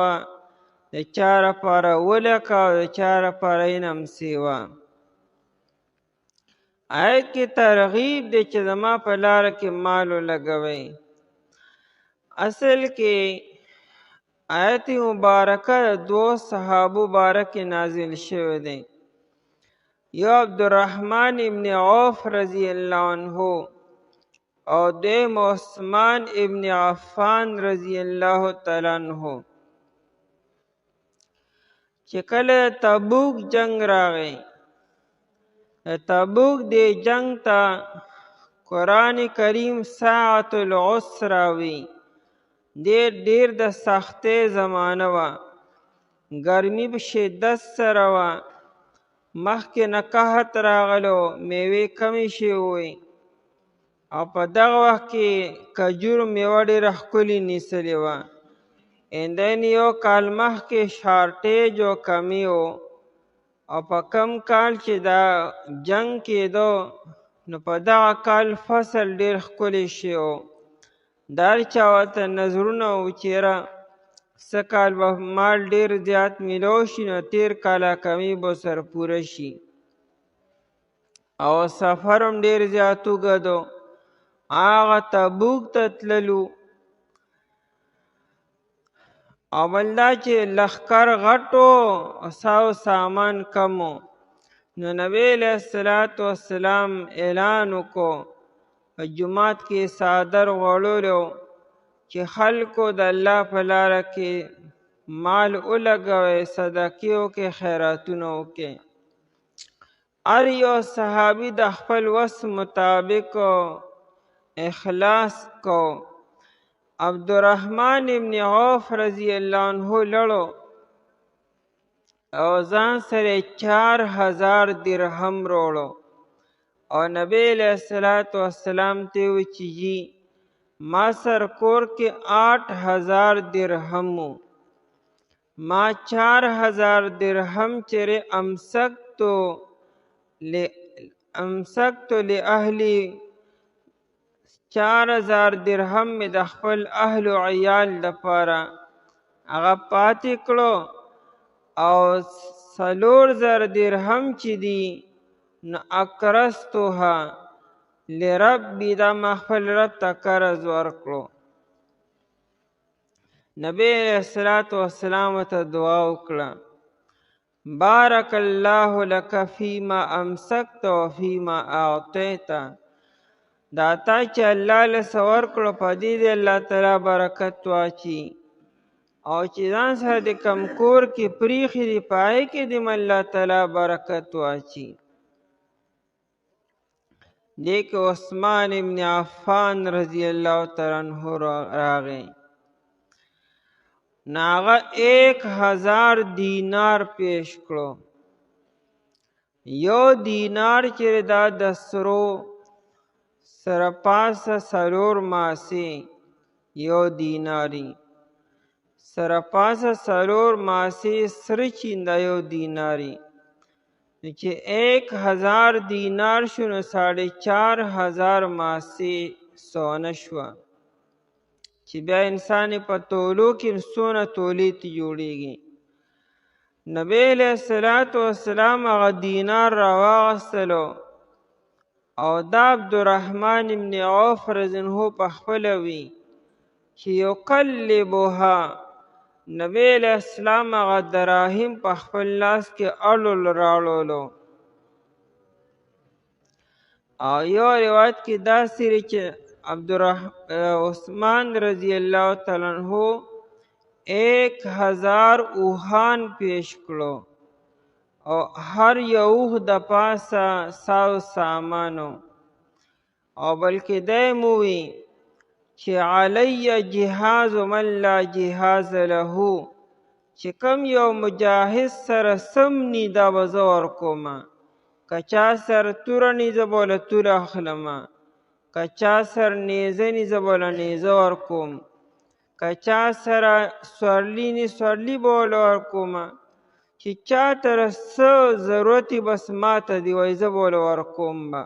د چا دپاره 1,00,000 او د چا دپاره هم سیوا آیت کې ترغیب دی چې زما په لاره کې مال ولګوئ اصل کې آیت مبارکه د 2 صحابو باره کې نازل شوی دی یو عبدالرحمن ابن عوف رضی الله عنه او دویم عثمان ابن عفان رضی الله تعالی عنه چې کله تبوک جنگ راغی تبوک دی جنگ ته قرآن کریم ساعت العسره وی ډیر د سختۍ زمانه وه ګرمي په شدت سره وه مخکې نه قحط راغلو میوې کمې شوې او په دغه وخت کې کجور میوه ډېره ښکلې نیسلې وه یو کال مخکې شارټیج او کمی و او په کم کال چې دا جنگ کېدو نو په دغه کال فصل ډېر ښکلی شو. دا هر چا ورته نظرونه و چې یاره څه کال به مال ډېر زیات میلاو شي نو تېر کاله کمي به سره پوره شي. او سفر هم ډېر زیات اوږد و. هغه تبوک ته تللو او بل دا چې لښکر غټ و او سامان کم و. نو نبی علیه السلام اعلان وکړو په جومات کې څادر غوړولی و چې خلکو د الله په لاره کې مال ولګوئ، صدقې وکړئ، خیراتونه وکړئ. هر یو صحابي د خپل وس مطابق اخلاص کو. عبدالرحمن ابن عوف رضی الله عنه لړو او ځان سره 4000 درهم وروړو او نبی علیه السلام ته وی چې جی ما سر کور کې 8000 درهم و. ما 4000 درهم چرې امسکتو لاهلی 4000 درهم می د خپل اهل و عیال دپاره هغه پاتې کړو او 4000 درهم چې دي نو اکرستوها لربی دا ما خپل رب ته قرض ورکړو. نبی علیه السلام ته دعا وکړه بارک الله لک فیما امسکت و فیما اعطیت. دا تا چې الله له څه ورکړو په دې د الله تعالی برکت واچي او چې ځان سره د کم کور کې پریښي دي په هغې کې دې الله تعالی برکت واچي. دې کې عثمان ابن عفان رضی الله تعالی عنه راغی نو هغه 1000 دینار پیش کړو. یو دینار چې دا د سرو سره پاسه 4 ماسې یو دیناری سره پاسه 4 ماسې سره چینده یو دیناری چې 1000 دینار شو نو 4500 ماسې سونه شوه چې بیا انسان په تولو کې څونه تولې ته جوړیږي. نبی علیه السلام هغه دینار راواغستلو او دا عبدالرحمن ابن عوف رضی الله په خپله وي چې یقلبها. نبی علیه السلام هغه دراهم په خپل لاس کې اړول راړولو او یو روایت کې داسې دی چې عثمان رضی الله تعالی عنہ 1000 اوښان پیش کړو او هر یو اوښ د پاسه 100 سامانو او بلکې دی مو وی چې علی جهاز من لا جهاز له چې کم یو مجاهد سره سم نی دا به زه ورکومه که چا سره توره نی زه به له توره اخلمه که چا سره نیزه نی زه به له نیزه ورکوم که چا سره سورلی نی سورلی به له ورکومه چې چا ته څه ضرورت بس ماته دی وایي زه به له ورکوم به.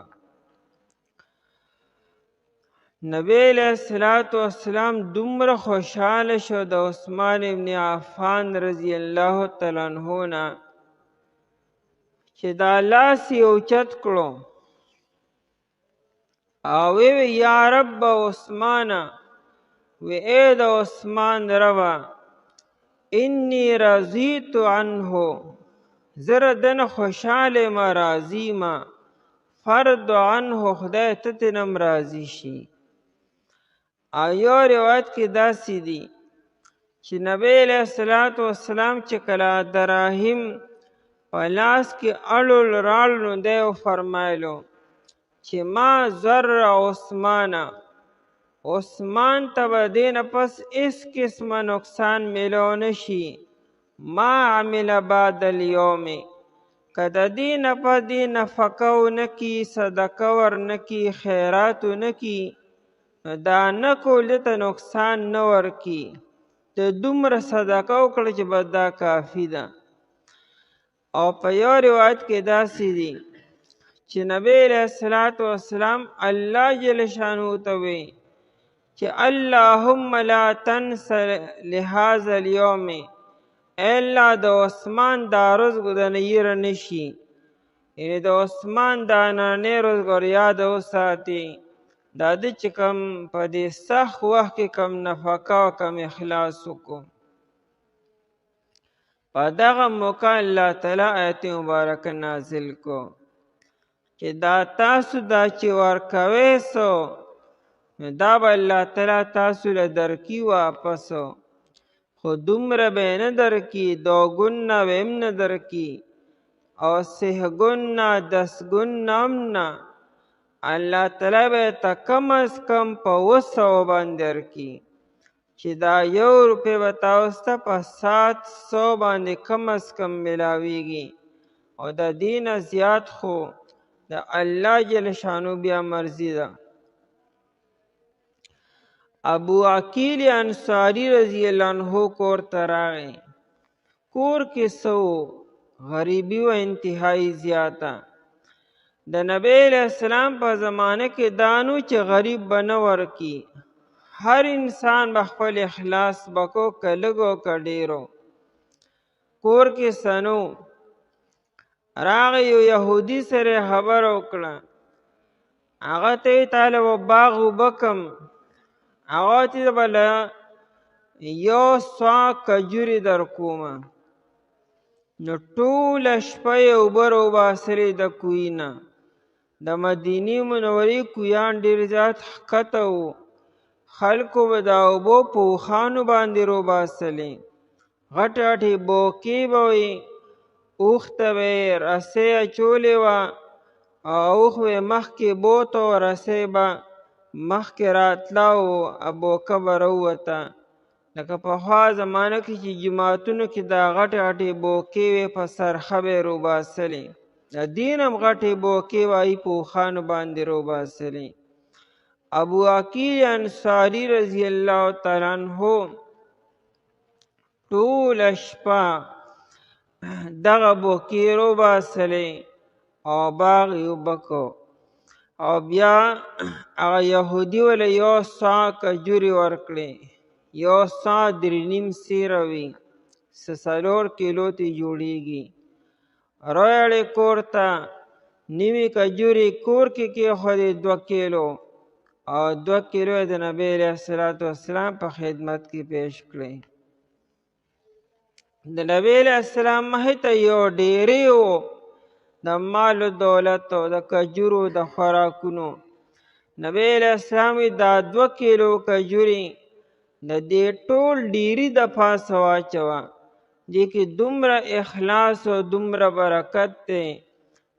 نبی علیه السلام دومره خوشحاله شو د عثمان ابن عفان رضی الله تعالی عنه نه چې دا لاس یې اوچت کړو او وی یا رب عثمان وی ای د عثمان ربا انی رضیت عنه زره دنه خوشحاله ما راضی ما فرد عنه خدای ته تنم راضی شي. او یو روایت کې داسې دي چې نبی علیه السلام چې کله دراهم په لاس کې اړول راړل نو دی فرمایلو چې ما ضر عثمان ته به دې نه پس هېڅ قسمه نقصان میلو نه شي. ما عمل بعد اليوم که د دې نه پس دې نفقه ونه کي صدقه ورنه کي خیرات ونه کي دا نه کول ته نقصان نه ورکي د دومره صدقه وکړه چې بس دا کافي ده. او په یو روایت کې داسې دي چې نبی علیہ الصلوۃ والسلام الله جل شانه ته وی چې اللهم لا تنس لهذا اليوم، اے الله د عثمان دا روزګو د نیر نشي، یعنی د عثمان دا نانې روزګار یاد وساتي، دا د چې کوم په دې سخت وخت کې کم نفقه او کم اخلاص وکړو. په دغه موقع الله تعالی آیت مبارکه نازل کو چې دا تاسو دا چې ورکوئ سو نو دا به الله تعالی تاسو له درکي واپسو، خو دومره به یې نه درکي، دوګون نه به هم نه درکي او سهګون نه دسګون نه هم نه، الله تعالی به یې ته کم از کم په 200 باندې درکي، چې دا 1 روپۍ به تاسو ته په 700 باندې کم از کم ملاویږي، او د دې نه زیات خو د الله جل شانو بیا مرضی ده. ابو عقیل انصاری رضی الله عنه کور ته راغی. کور کې سو غریبی و انتهایی زیاته. د نبی علیہ السلام په زمانه کې دانو چې غریب به نه ورکي، هر انسان به خپل اخلاص بکو که لږو که ډیرو. کور کې سنو راغی یو یهودي سره خبره وکړه، هغه ته یې تعالی و باغ وبکم، هغه ته به له 1 سوه کجورې در کومه. نو ټوله شپه یې اوبه راوباسلې د کوهي نه. د مدینې منورې کوهیان ډېر زیات ښکته وو، خلکو به دا اوبه په اوښانو باندې راوباسلې، غټې غټې بوکې به وې، اوښ ته به یې رسۍ اچولې وه او اوښ به یې مخکې بوته و، رسۍ به مخکې راتله او بوکه به راووته. لکه پخوا زمانه کې چې جوماتونو کې دا غټې غټې بوکې وې، په سرخه به یې راوباسلې، د دین هم غټې بوکې وایي په اوښانو باندې راوباسلې. ابو عقیل انصاری رضی الله تعالی عنه ټوله شپه دغه بوکې راوباسلې او باغ یې وبکو، او بیا هغه یهودي وله 1 سوه کجورې ورکړې. 1 سوه 3.5 سیره وي، 4 کیلو ته جوړیږي. راوړې کور ته، نوي کجورې کور کې کېښودې 2 کیلو، او 2 کیلو یې د نبی علیه الصلاة والسلام په خدمت کې پیش کړې. د نبی علیه السلام مخې ته یو ډیری و د مال و دولت او د کجورو د خوراکونو. نبی علیه السلام دا 2 کیلو کجورې د دې ټول ډیري د پاسه واچوه، دې کې دومره اخلاص او دومره برکت دی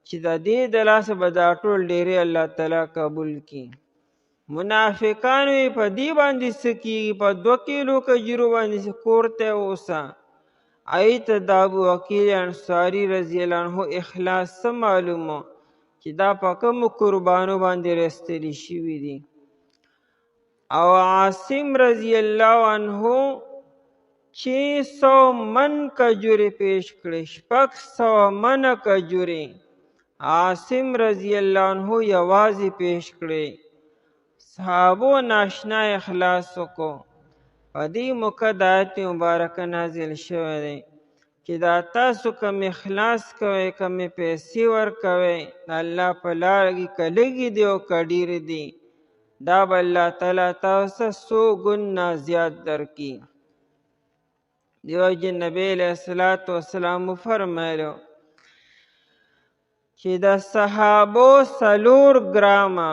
چې د دې د لاسه به دا ټول ډیری الله تعالی قبول کړي. منافقانو یې په دې باندې څه کېږي، په 2 کیلو کجورو باندې کور ته اوسه. ایت د ابو عقیل انصاری رضی الله عنه اخلاص څه معلومو چې دا په کومو قربانو باندې رستلی شوي دي. او عاصم رضی الله عنه 600 من کجورې پیش کړې، 600 من کجورې عاصم رضی الله عنه یوازې پیش کړې. صحابو ناشنا اخلاص وکړو. په دې موقع د آیت مبارکه نازل شوی دی چې دا تاسو کم اخلاص کوئ، کمې پیسې ورکوئ د الله په لاره کې، که لږې دي او که ډېرې دي، دا به الله تعالی تاسو ته 100 ګونه زیات درکړي. دیو وجې نبی علیه الصلاة والسلام وفرمایلو چې د صحابو 4 ګرامه،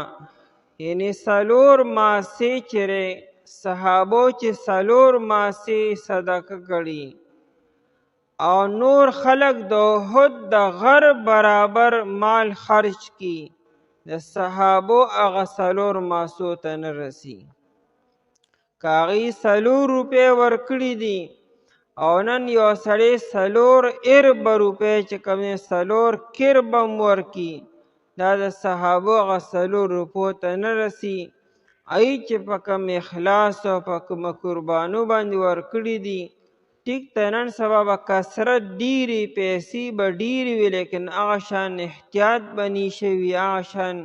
یعنی 4 ماسې چیرې صحابو چې 4 ماسې صدقه کړي او نور خلق د احد د غر برابر مال خرج کی، د صحابو هغه 4 ماسو ته نه رسی. که هغوی 4 روپۍ ورکړي دي او نن یو سړی 4 اربه روپۍ چې کوم 4 کربه هم ورکي، دا د صحابو هغه 4 روپو ته نه رسی. ای چې په کوم اخلاص او په کوم قربانو باندې ورکړي دي، ټیک ته نن سبا به کثرت ډیرې پیسې به ډیرې وي لیکن هغه شان احتیاط به نه شوي، هغه شان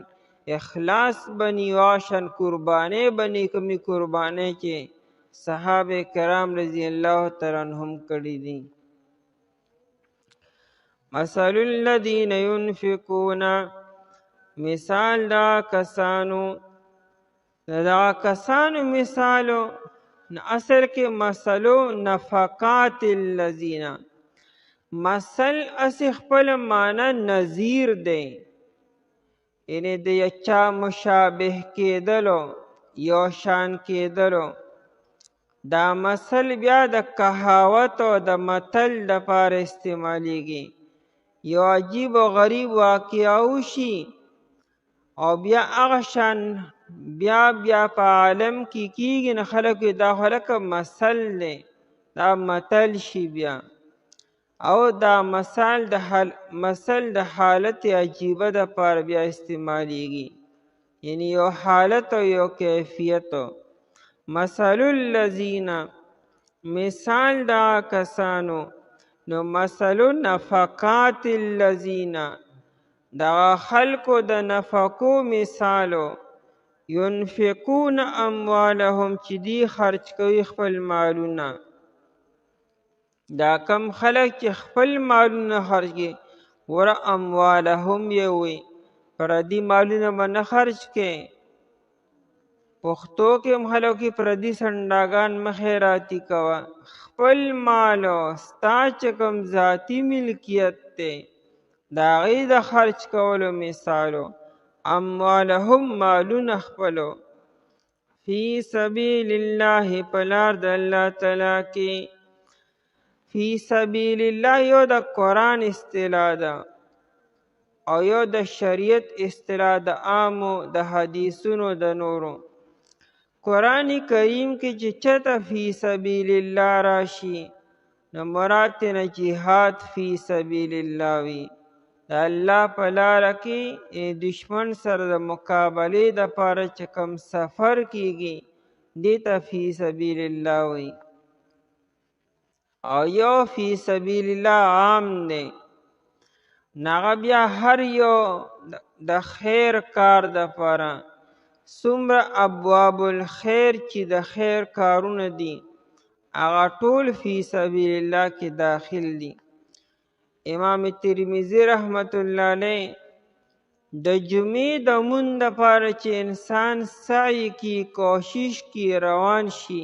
اخلاص به نه وي، هغه شان قربانۍ به نه کومې قربانۍ چې صحابه کرام رضی الله تعالی عنهم کړي دي. مثل الذین ينفقون، مثال دا کسانو مثالو اصل کې مثلو نفقات الذین، مثل اسی خپل معنی نظیر دی، یعنی د چا مشابه کېدلو، یو شان کېدلو. دا مثل بیا د کهاوت او د متل دپاره استعمالیږي. یو عجیب و غریب واقعه وشي او بیا هغه شان بیا په عالم کې کیږي نو خلک دا خو لکه مثل دی، دا متل شي بیا. او دا مثل د حالت عجیبه دپاره بیا استعمالیږي، یعنی یو حالت او یو کیفیت. مثل الذین، مثال دا کسانو، نو مثل نفقات الذین، دا خلکو د نفقو مثالو، ينفقون اموالهم چې دی خرج کوي خپل مالونه. دا کم خلک چې خپل مالونه خرج کوي، ګوره اموالهم یې وي، پردي مالونه به نه خرج کوي. پښتو کې هم خلکو کې پردي سنډاګان مه خیراتي کوه، خپل مالو ستا چې کوم ذاتي ملکیت دی د هغې د خرج کولو مثالو. اموالهم مالونه خپلو، فی سبیل الله په لار د الله تعالی کې. فی سبیل الله یو د قرآن اصطلاح ده او یو د شریعت اصطلاح د عامو د حدیثونو د نورو. قرآن کریم کې چې چېرته فی سبیل الله راشي نو مراد ترې جهاد فی سبیل الله وي، د الله په لاره کې دشمن سره د مقابلې دپاره چې کوم سفر کیږي دې ته فی سبیل الله وي. او یو فی سبیل الله عام دی، هغه بیا هر یو د خیر کار دپاره څومره ابواب الخیر چې د خیر کارونه دي هغه ټول فی سبیل الله کې داخل دي. امام ترمذی رحمت الله علیه د جمعې د مونځ دپاره چې انسان سعی کی، کوشش کی، روان شي،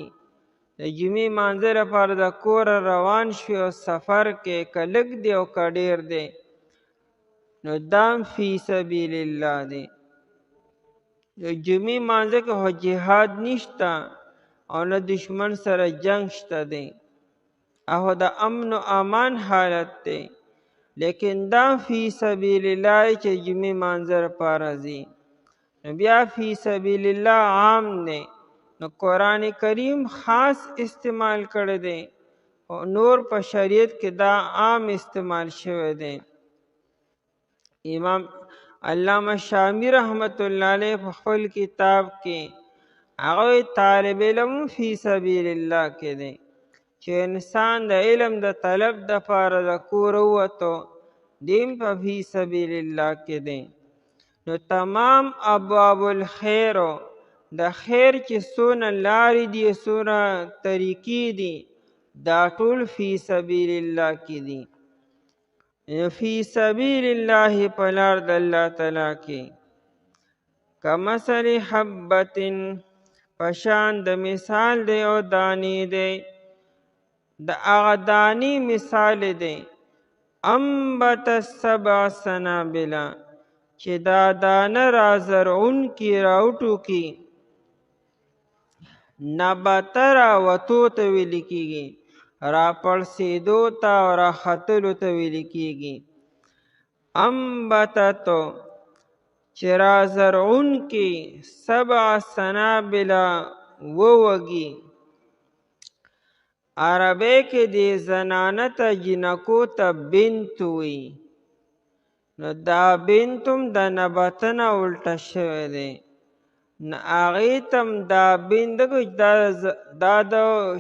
د جمعې مانځه لپاره د کوره روان شي او سفر کې که لږ دی او که ډیر دی نو دام فی سبیل الله دی. د جمعې مانځه کې خو جهاد نشته او نه دشمن سره جنگ شته دی، او د امن و امان حالت دی، لیکن دا فی سبیل الله چې جمعې مانځه لپاره ځي نو بیا فی سبیل الله عام دی. نو قرآن کریم خاص استعمال کړی دی او نور په شریعت کې دا عام استعمال شوی دی. امام علامه شامی رحمت الله علیه په خپل کتاب کې هغه طالب علم فی سبیل الله کې دی چې انسان د علم د طلب دپاره د کوره ووتو دیم په فی سبیل الله کې دی. نو تمام ابواب الخیرو د خیر چې څونه لارې دي څونه طریقې دي دا ټول فی سبیل الله کې دي. فی سبیل الله په لار د الله تعالی کې. کمثل حبة، پشان د مثال دی او دانی دی، د هغه دانی مثال دی انبت 7 سنابلا چې دا دانه را زرعون کی راوټو کی. نبات را وتو ته ویل کیږي، را پړسېدو ته او را ختلو ته ویل کیږي. انبتتو چې را زرعون کی 7 سنابلا ووږي. عربی کې دی زنانه ته جنکو ته بنت وي، نو دا بنتم د نباتنه الټه شوی دی. نه هغې تم دا بندګو دا د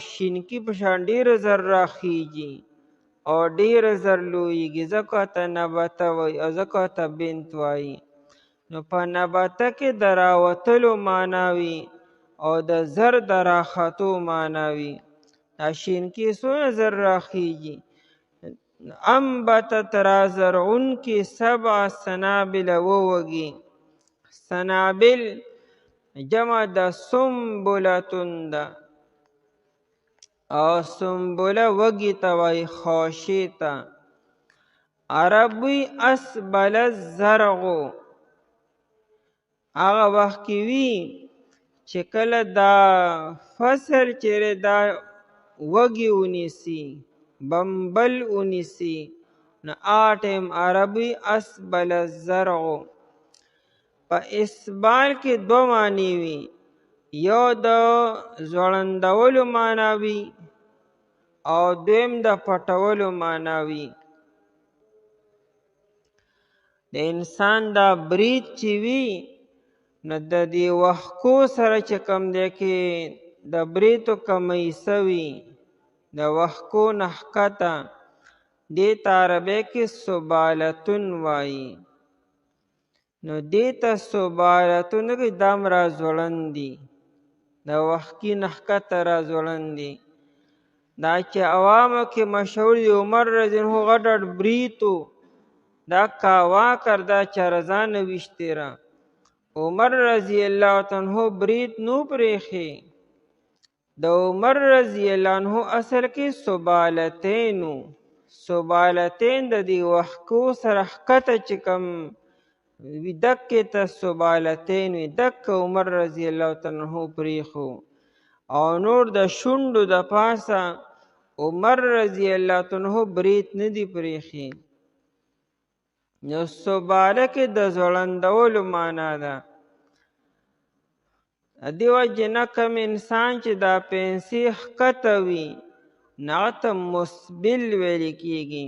شینکي په شان ډېره زر راخیږي او ډېره زر لویږي، ځکه ورته نبته وایي او ځکه ورته بنت وایي. نو په نبته کې د راوتلو معنا وي او د زر د راختو معنا وي. دا شینکي څونه زر راخیږي. انبتت را زرغونکي سبع سنابل ووږي. سنابل جمع د سنبلتون ده او سنبله وږي ته وایي، خوشې ته. عربوي اسبل الزرغو هغه وخت کې وي چې کله دا فصل چیرې دا وږي ونیسي، بمبل ونیسي، نو هغه ټیم عربوي اسبل الزرغو. په اسبال کې دو معنی وي، یو د ځوړندولو معنا وي او دویم د پټولو معنا وي. د انسان دا برید چې وي نو د دې وښکو سره چې کوم دی کې د بریتو کمی سوي د وښکو نه ښکته، دې ته عربۍ کې سبالتون وایي. نو دې ته سبالتون کې دام را ځوړند دي، د وښکي نه ښکته را ځوړند دي. دا چې عوامو کې مشهور دی، عمر رضی الله عنه غټ بریتو دا کاوا کردا چرزانه ویشتی را. عمر رضی الله عنه برید نو پریخي. د عمر رضی الله عنه اصل کې سبالتینو، سبالتین د دې وښکو سره ښکته چې کوم وي دکې ته سبالتین وي. دک عمر رضی الله عنه پریخو او نور د شونډو د پاسه عمر رضی الله عنه برید نه دی پریخي. نو سباله کې د ځوړندولو معنا ده. دې وجې نه کوم انسان چې دا پنسې ښکته وي نو هغه ته مسبل ویل کېږي،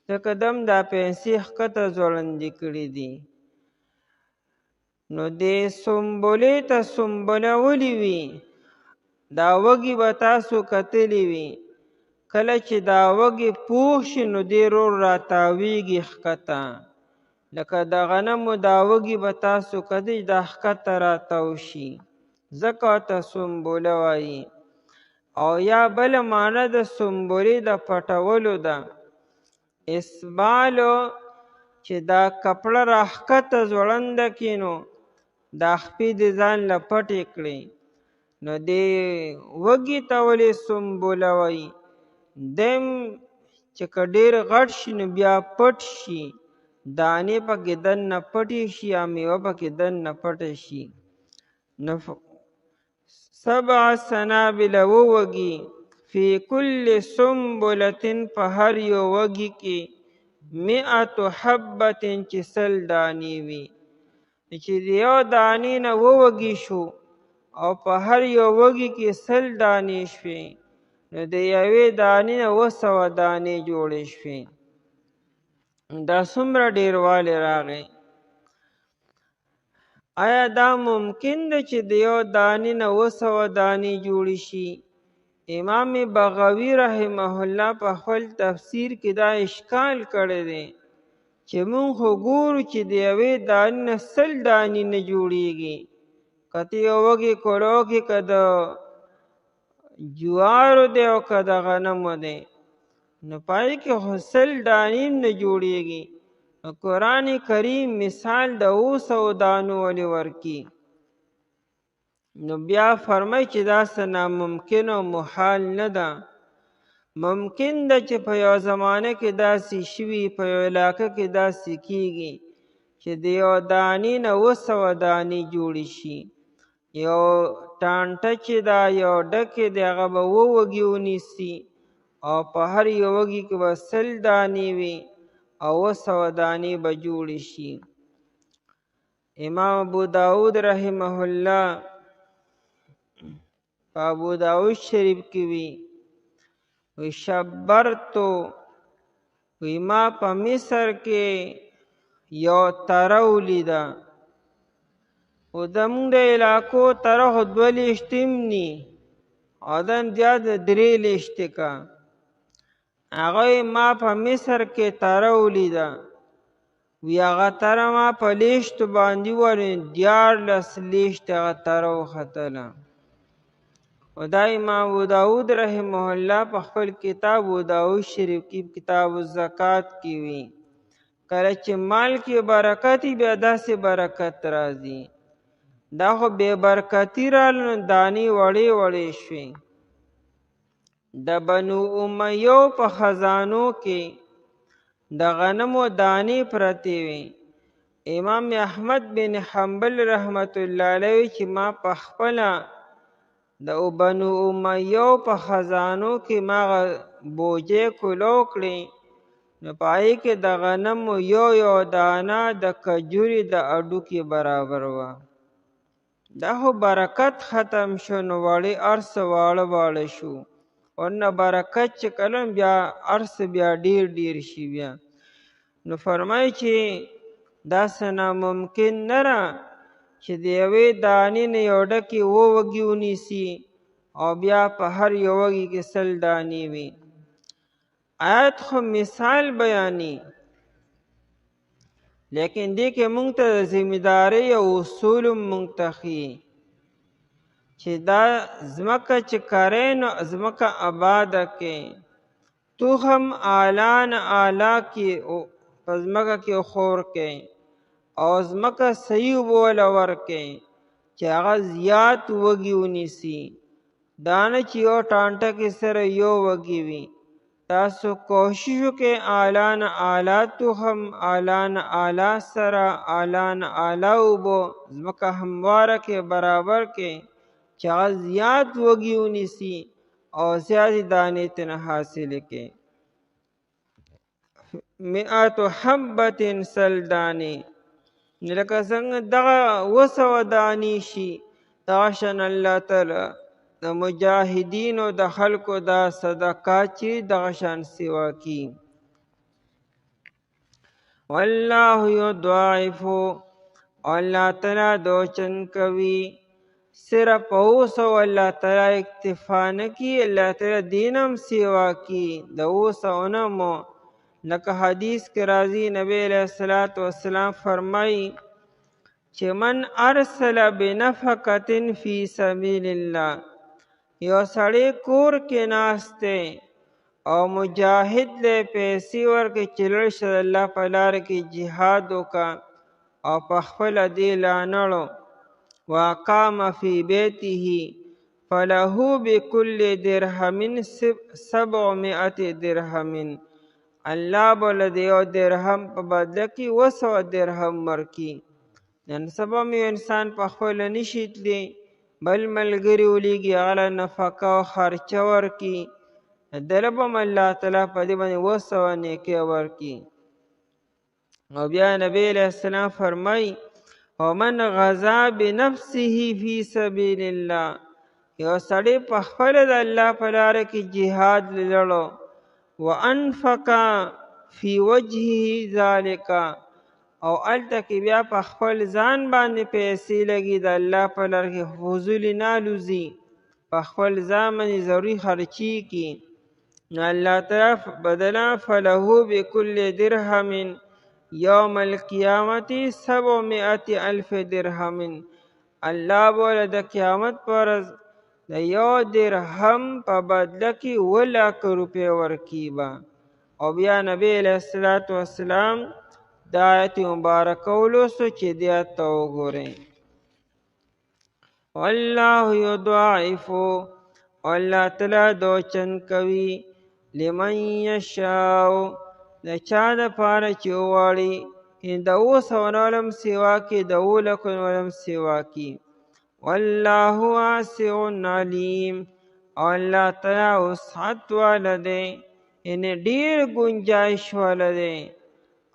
ځکه دم دا پنسې ښکته ځوړندې کړي دي. نو دې سنبلې ته سنبله ولې وي؟ دا وږي به تاسو کتلی وي، کله چې دا وږي پوخ شي نو دې رور راتاویږي ښکته، لکه د غنمو دا وږي به تاسو کتلی دا ښکته راتاو شي، ځکه ورته سنبله وایي. او یا بله معنی د سنبلې د پټولو ده. اسبالو چې دا کپړه راښکته ځوړنده کړي نو دا خپې د ځان له پټې کړي، نو دې وږي ته ولې سنبله وایي. دیم چې که ډېر غټ شي نو بیا پټ شي، دانې پکې دننه پټې شي یا میوه پکې دننه پټه شي. نو سبع سنابل ووږي فی کل سنبلتن په هر یو وږي کې 100 حبة چې 100 دانې وي. چې د یو دانې نه ووږي شو او په هر یو وږي کې 100 دانې شوې، نو د یوې دانې نه 200 دانې جوړې شوې. دا څومره ډېروالی راغی. آیا دا ممکن ده چې د یو دانې نه 200 دانې جوړې شي؟ امام بغوی رحمه الله په خپل تفسیر کې دا اشکال کړی دی چې مونږ خو ګورو چې د یوې دانې نه 100 دانې نه جوړېږي. که ته یو وږی کړو کې که د جوارو دی او که د غنمو دی، نو پای کې خو 100 دانې نه جوړېږي. قرآن کریم مثال د 200 دانو ولې ورکي؟ نو بیا فرمای چې دا څه ناممکن او محال نه ده. ممکن ده چې په یو زمانه کې داسې شوي، په یو علاقه کې داسې کیږي چې د یو دانې نه 200 دانې جوړې شي. یو ټانټه چې دا یو ډکې دی هغه به 2 وږي ونیسي او په هر یو وږي کې به 100 دانې وي او 200 دانې به جوړې شي. امام ابو داود رحمه الله په ابو داود شریف کې وی شبرتو، وی ما په مصر کې یو تره ولیده. خو زمونږ د علاقو طرف 22 ني او دن زیات 23 کا. هغه ما په مصر کې تره ولیده، وی هغه تره ما په لیشتو باندې ورې 14 لیشت هغه تره وختله. او دا امام ابو داود رحمه الله په خپل کتاب ابو داود شریف کې کتاب الزکات کې وی کله چې مال کې برکت بیا داسې برکت راځي. دا خو بے برکتی رالو دانی وړې وړې شوې. د بنو امیو په خزانو کې د غنمو دانی پرتی وي. امام احمد بن حنبل رحمت الله علیه چې ما په خپله د بنو امیو په خزانو کې ما بوجې کولو کړې، نو پای کې د غنمو یو دانه د کجوري د اډو کې برابر وه. دا خو برکت ختم شو، نو وړې ارس واړه واړه شو. ورنه برکت چې کله بیا ارس بیا ډیر شي بیا. نو فرمایي چې داسې ناممکن نه ده چې د یوې دانې نه یو ډکې 2 وږي ونیسي او بیا په هر یو وږي کې 100 دانې وي. آیت خو مثال بیانی، لیکن دې کې مونږ ته د ذمہدارۍ او اصول مونږ ته ښیي چې دا ځمکه چې کرې نو ځمکه آباده کې، تخم آلان آلا کې په ځمکه کې خور کې او ځمکه صحیح اوبه وله ورکې چې هغه زیات وږي ونیسي. دا نه چې یو ټانټه کې سره یو وږي وي. تاسو کوشش وکئ آلان آلا تخم آلان آلا سره آلان آلا اوبه ځمکه همواره کې برابر کې چې هغه زیات وږي ونیسي او زیاتې دانې ترې حاصلې کړي. 100 حبة 100 دانې، لکه څنګه دغه 200 دانې شي دغه شان الله تعالی د مجاهدینو د خلکو دا صدقات چې دغه شان سیوا کی. والله یضاعف، الله تعالی دوچن کوي. صرف 200 الله تعالی اکتفا نه کی، الله تعالی دینم سیوا کی د 200 نه مو. لکه حدیث کې راځي نبی علیہ الصلوۃ والسلام فرمایي چې من ارسل بنفقة فی سبیل الله، یو سړی کور کې ناسته او مجاهد له پیسې ورکړي چې لاړ شه الله په لاره کې جهاد وکړه او په خپله دې لانړو واقام فی بیته فله بكل درهم 700 درهم، الله بوله د یو درهم په بدله کې 200 درهم ورکړي. نن سبا مې انسان په خپله نشي تللی، بل ملګري ولیږي هغه له نفقه او خرچه ورکړي، دله به هم الله تعالی په دې باندې 200 نیکۍ ورکړي. او بیا نبی علیہ السلام فرمایي ومن غزا بنفسه فی سبیل الله، یو سړی په خپله د الله په لاره کې جهاد لړو وانفق فی وجهه ذالک، او الته کې بیا په خپل ځان باندې پیسې لګي د الله په لاره کې فضول نه لوزي، په خپل ځان باندې ضروري خرچي کی، نو الله تعالی بدلا فله بكل درهم یوم القیامت 700,000 درهم، الله بوله د قیامت پر ورځ د یو درهم په بدله کې 2 لک روپۍ ورکړي به. او بیا نبی علیہ الصلوۃ والسلام دا آیت مبارکه ولوستو چې دې آیت ته وګورئ. والله یضاعف، الله تعالی دوچن کوي لمن یشاء، د چا دپاره چې وغواړي د 200 نولم سیوا کې د 2 لکو نولم سیوا کې. والله واسع علیم، او الله تعالی وسعت والا دی، یعنی ډیر گنجائش والا دی.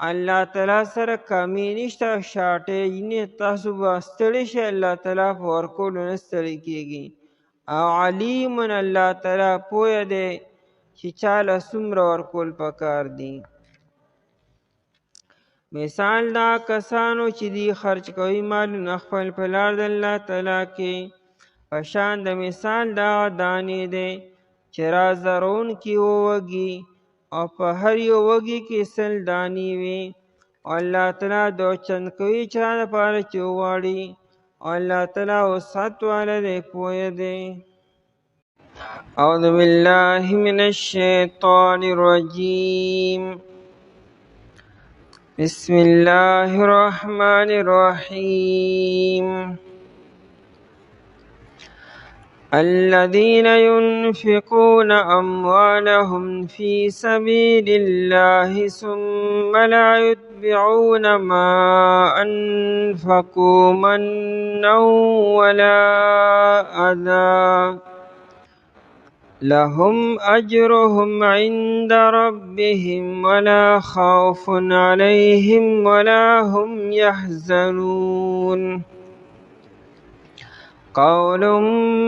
الله تعالی سره کمی نشته، شارټیج نه. تاسو به ستړي شئ، الله تعالی په ورکولو نه ستړي کیږي. او علیم، الله تعالی پوهه دی چې چاله څومره ورکول پکار دي. مثال دا کسانو چې دی خرج کوي مالونه خپل په لار د الله تعالی کې په شان د مثال دا دانې دی چې را زرونکي ووږي او په هر یو وږي کې 100 دانې وي او الله تعالی دو چند کوي چا دپاره چې وغواړي او الله تعالی وسعت والا دی پوهه دی. اعوذ بالله من الشیطان الرجیم بسم الله الرحمن الرحیم الذين ينفقون أموالهم في سبيل الله ثم لا يتبعون ما أنفقوا منا ولا أذى لهم أجرهم عند ربهم ولا خوف عليهم ولا هم يحزنون قول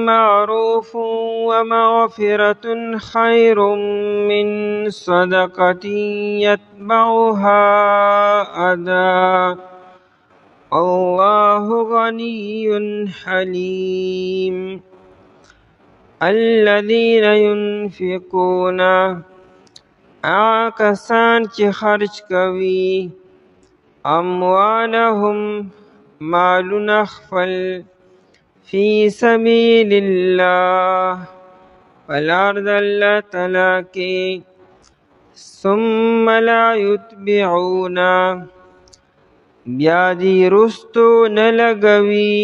معروف ومغفرة خير من صدقة يتبعها أذى الله غني حليم الذين ينفقون کسان چې خرج کوي اموالهم مالونه خپل فی سبیل الله فلار د الله تعالی کې ثم لا یتبعون بیا دی رستو نه لګوي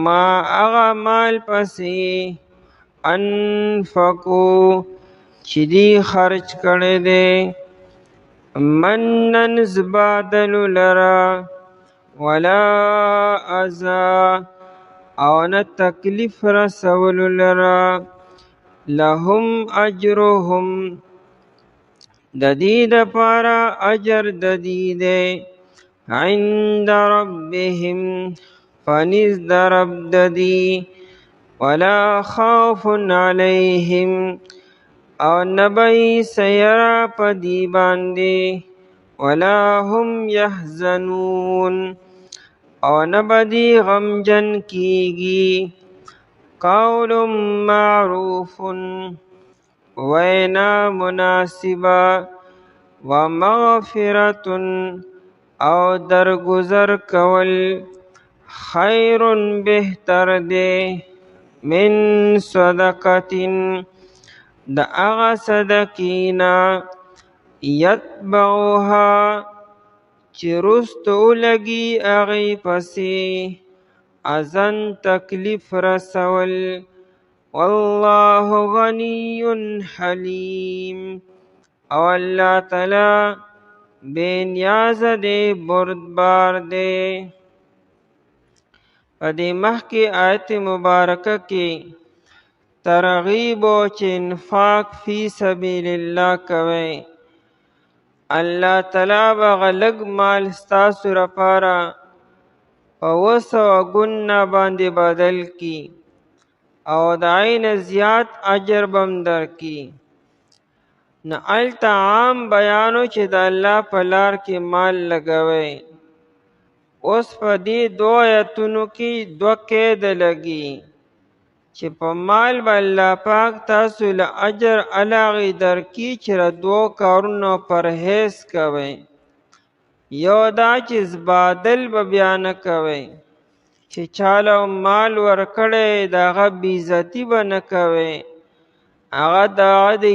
ما اغا مال پسې انفقو چې دی خرج کړی دی منن زبادلو لرا ولا اذى او نه تکلیف رسولو لرا لهم اجرهم د دې دپاره اجر د دې دی عند ربهم فنز د رب د دې ولا خوف علیهم او نبی سیرا په دې باندې ولا هم يحزنون او نبدی غمجن کیگی قول معروف وینا مناسبہ ومغفرت او درگزر کول خیر بہتر دے من صدقت د اغا صدقینا یتبعها چې رستو لګي اغی پسې اذن تکلیف رسول والله غنی حلیم او الله تعالی بے نیاز دے بردبار دے. په دې مخکې آیت مبارکه کې ترغیب و چې انفاق فی سبیل الله کوئ الله تعالی به غلق مال ستاسو لپاره په 200 ګونه باندې بدل کی او د عین زیات اجر بم درکي. نه الته عام بیانو چې د الله په لار کې مال لګوئ. اوس په دې دو آیتونو کې 2 قید لګي چې په مال به الله پاک تاسو له اجر علاغې درکي چې له 2 کارونو پرهیز کوئ. یو دا چې زبادل به بیا نه کوئ چې چاله مال ورکړی د هغه بېعزتي به نه کوئ، هغه د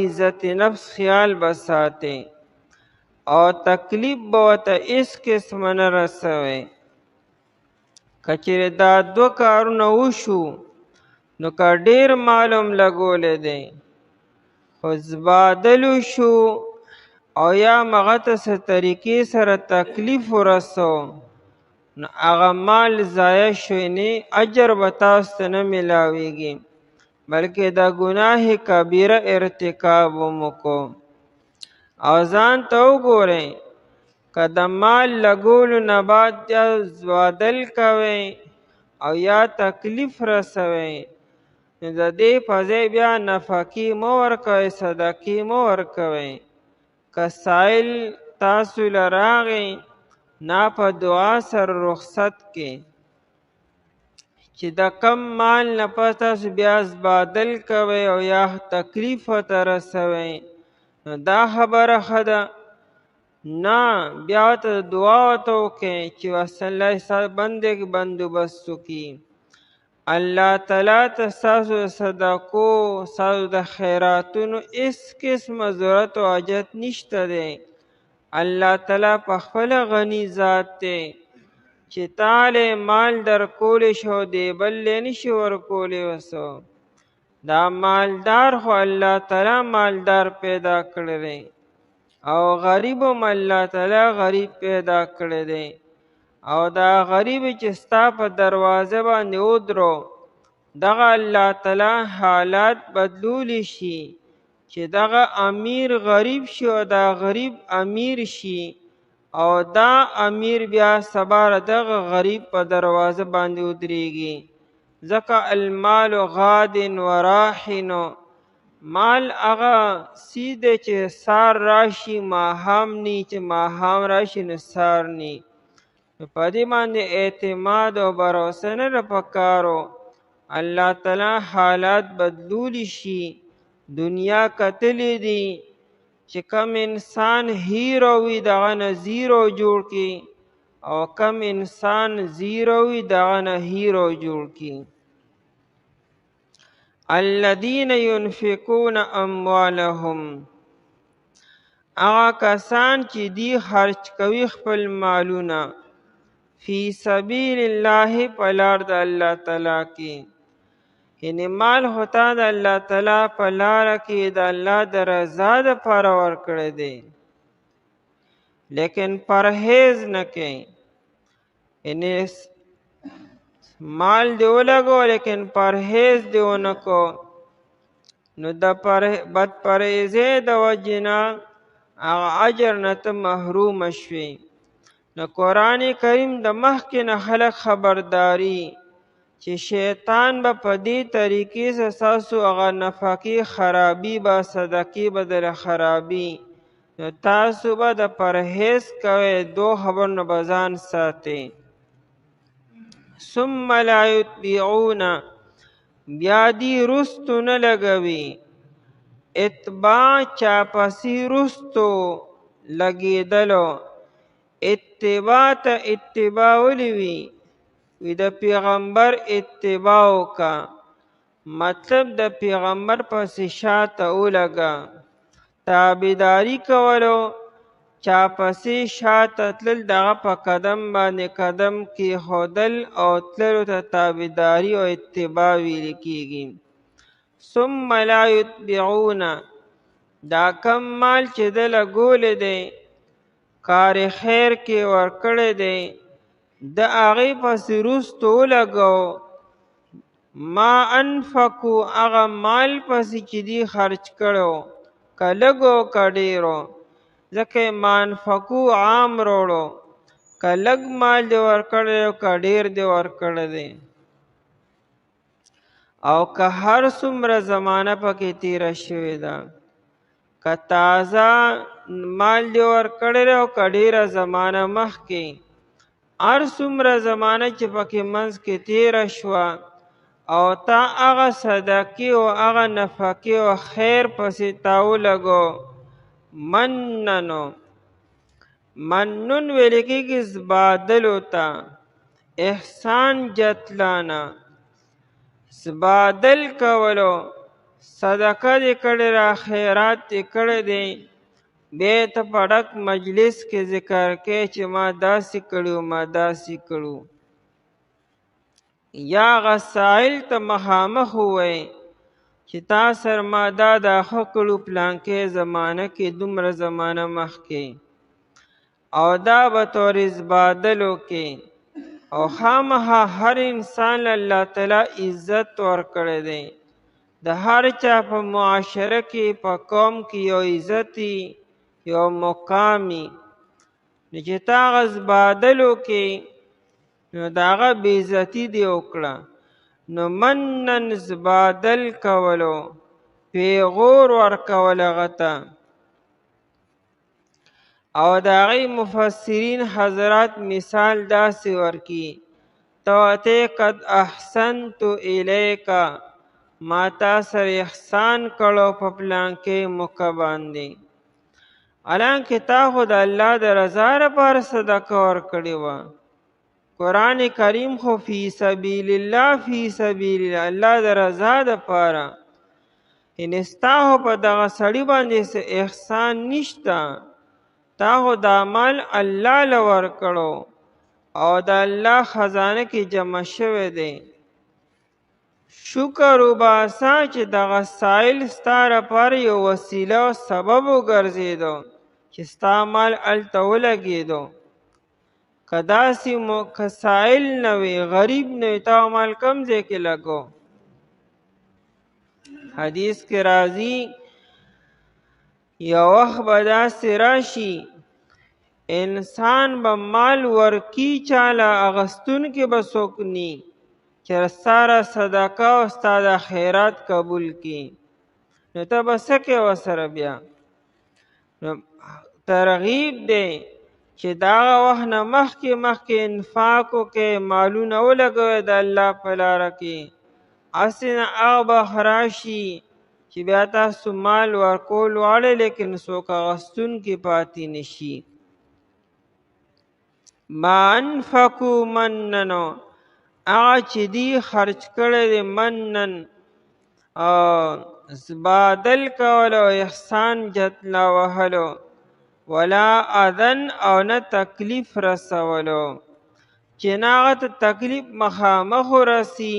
عزت نفس خیال به ساتئ او تکلیف به ورته هېڅ قسمه نه رسوئ. که چېرې دا 2 کارونه وشو نو که ډېر مال هم لګولی دی خو زبادل وشو او یا هغه ته څه طریقې سره تکلیف ورسو نو هغه مال ضایع شوی نه، اجر به تاسو ته نه میلاویږي بلکې د ګناه کبیره ارتکاب هم وکړو. او ځان ته وګورئ که د مال لګولو نه بعد یا زبادل کوئ او یا تکلیف رسوئ نو د دې په ځای بیا نفقې مه ورکوئ، صدقې مه ورکوئ. که سایل تاسو لراغې نا په دعا سره رخصت کې چې د کم مال نه پس تاسو بیا زبادل کوئ او یا تکلیف ورته رسوئ نو دا خبره ښه ده. نه بیا ورته دعا ورته وکئ چې الله ستاسو بندې بندوبست وکړي. الله تعالی ته ستاسو د صدقو ستاسو د خیراتونو هېڅ قسمه ضرورت او حاجت نشته دی. الله تعالی پخپله غني ذات دی چې تاله مال درکولی شي او دی بل لی نشي ورکولی. وسو دا مالدار خو الله تعالی مالدار پیدا کړی دی او غریب هم الله تعالی غریب پیدا کړی دی. او دا غریب چې ستا په دروازه باندې ودرو دغه الله تعالی حالات بدلولی شي چې دغه امیر غریب شي او دا غریب امیر شي او دا امیر بیا سبا دغه غریب په دروازه باندې ودرېږي. ځکه المال غاد وراحن، مال هغه سیز دی چې سار راشي ماښام نی، چې ماښام راشي نو سار نی. په دې باندې اعتماد او باروسه نه ده پکارو. الله تعالی حالات بدلولی شي. دنیا کتلی دی چې کم انسان هیرو وي دغه نه زیرو جوړ کړي او کم انسان زیرو وي دغه نه هیرو جوړ کړي. الذین ينفقون اموالهم، هغه کسان چې دی خرچ کوي خپل مالونه فی سبیل الله په لار د الله تعالی کې. یعنی مال خو تا د الله تعالی په لاره کې د الله د رضا دپاره ورکړی دی، لیکن پرهیز نه کوي. یعنی مال دی ولګو لیکن پرهیز دی ونه کو نو د بد پرهیزۍ د وجې نه هغه اجر نه ته محروم شوې. نو قرآن کریم د مخکې نه خلک خبرداري چې شیطان به په دې طریقې سره ستاسو هغه نفقې خرابي به صدقې به دله خرابي. نو تاسو به د پرهیز کوئ، دو خبر نه به ځان ساتئ. ثم لا یتبعون، بیا دی رستو نه لګوي. اتباع چاپسی رستو لګېدلو. اتباع ته اتباع ولی وي؟ وی د پیغمبر اتباع وکړه، مطلب د پیغمبر پسې شاته ولګه. تابعداري کولو چاپسې شاته تلل دغه په قدم باندې قدم کېښودل او تللو ته تابعداري او اتباع ویل کېږي. ثم لا یتبعون، دا کم مال چې ده لګولی دی کار خیر کې ورکړی دی د هغې پسې وروستو ولګو ما انفقو، هغه مال پسې چې دی خرچ کړو که لږو که ډېرو. ځکه ما انفقو عام روړو، که لږ مال دی ورکړی او که ډېر دی ورکړی دی او که هر څومره زمانه پکې تیره شوې ده، که تازه مال دی ورکړی دی او که ډېره زمانه مخکې، هر څومره زمانه چې پکې منځ کې تیره شوه او تا هغه صدقې او هغه نفقې او خیر پسې تا ولګو. مننو، منون ویل کېږي زبادلو ته، احسان جتلانه، زبادل کولو. صدقه دې کړې را خیرات دې کړی دی، بیا ته په ډک مجلس کې ذکر کوې چې ما داسې کړي ما داسې کړو. یا هغه سائل ته مخامخ ووایې چې تا سره ما دا ښه کړو پلانکې زمانه کې دومره زمانه مخکې، او دا به طور زبادلو کې. او خامخا هر انسان له الله تعالی عزت ورکړی دی. د هر چا په معاشره کې په قوم کې یو عزتي یو مقامي، نو چې تا هغه زبادلو کې نو د هغه بې عزتي دې وکړه. نو منن زبادل کولو، پیغور ورکول هغه ته. او د هغې مفسرین حضرات مثال داسې ورکي توته قد احسنت الیک ما تا سره احسان کړو په پلانکې موقع باندې حالانکه تا خو د الله د رضا لپاره صدقه ورکړې وه قرآن کریم خو فی سبیل الله فی سبیل الله د رضا دپاره یعنې ستا خو په دغه سړي باندې څه احسان نشته تا خو دا مال الله له ورکړو او د الله خزانه کې جمع شوی دی شکر وباسه چې دغه سایل ستا لپاره یو وسیله او سبب وګرځېدو چې ستا مال هلته ولګېدو که داسې که سایل نه وي غریب نه وي تا مال کم ځای کې لګو حدیث کې راځي یو وخت به داسې راشي انسان به مال ورکی چاله اغستونکي به څوک ني چې ستا صدقه او ستا د خیرات قبول کړي نو ته به څه کوې ورسره بیا ترغیب دی چې د هغه وخت نه مخکې انفاق وکړې مالونه ولګوئ د الله په لاره کې هسې نه هغه وخت راشي چې بیا تاسو مال ورکول غواړئ لیکن څوک اغستونکي پاتې نشي ما انفقو مننو هغه چې دی خرج کړی دی منن زبادل کول او احسان جتلا وهلو ولا اذن او نه تکلیف رسولو چې نه هغه ته تکلیف مخامخ ورسي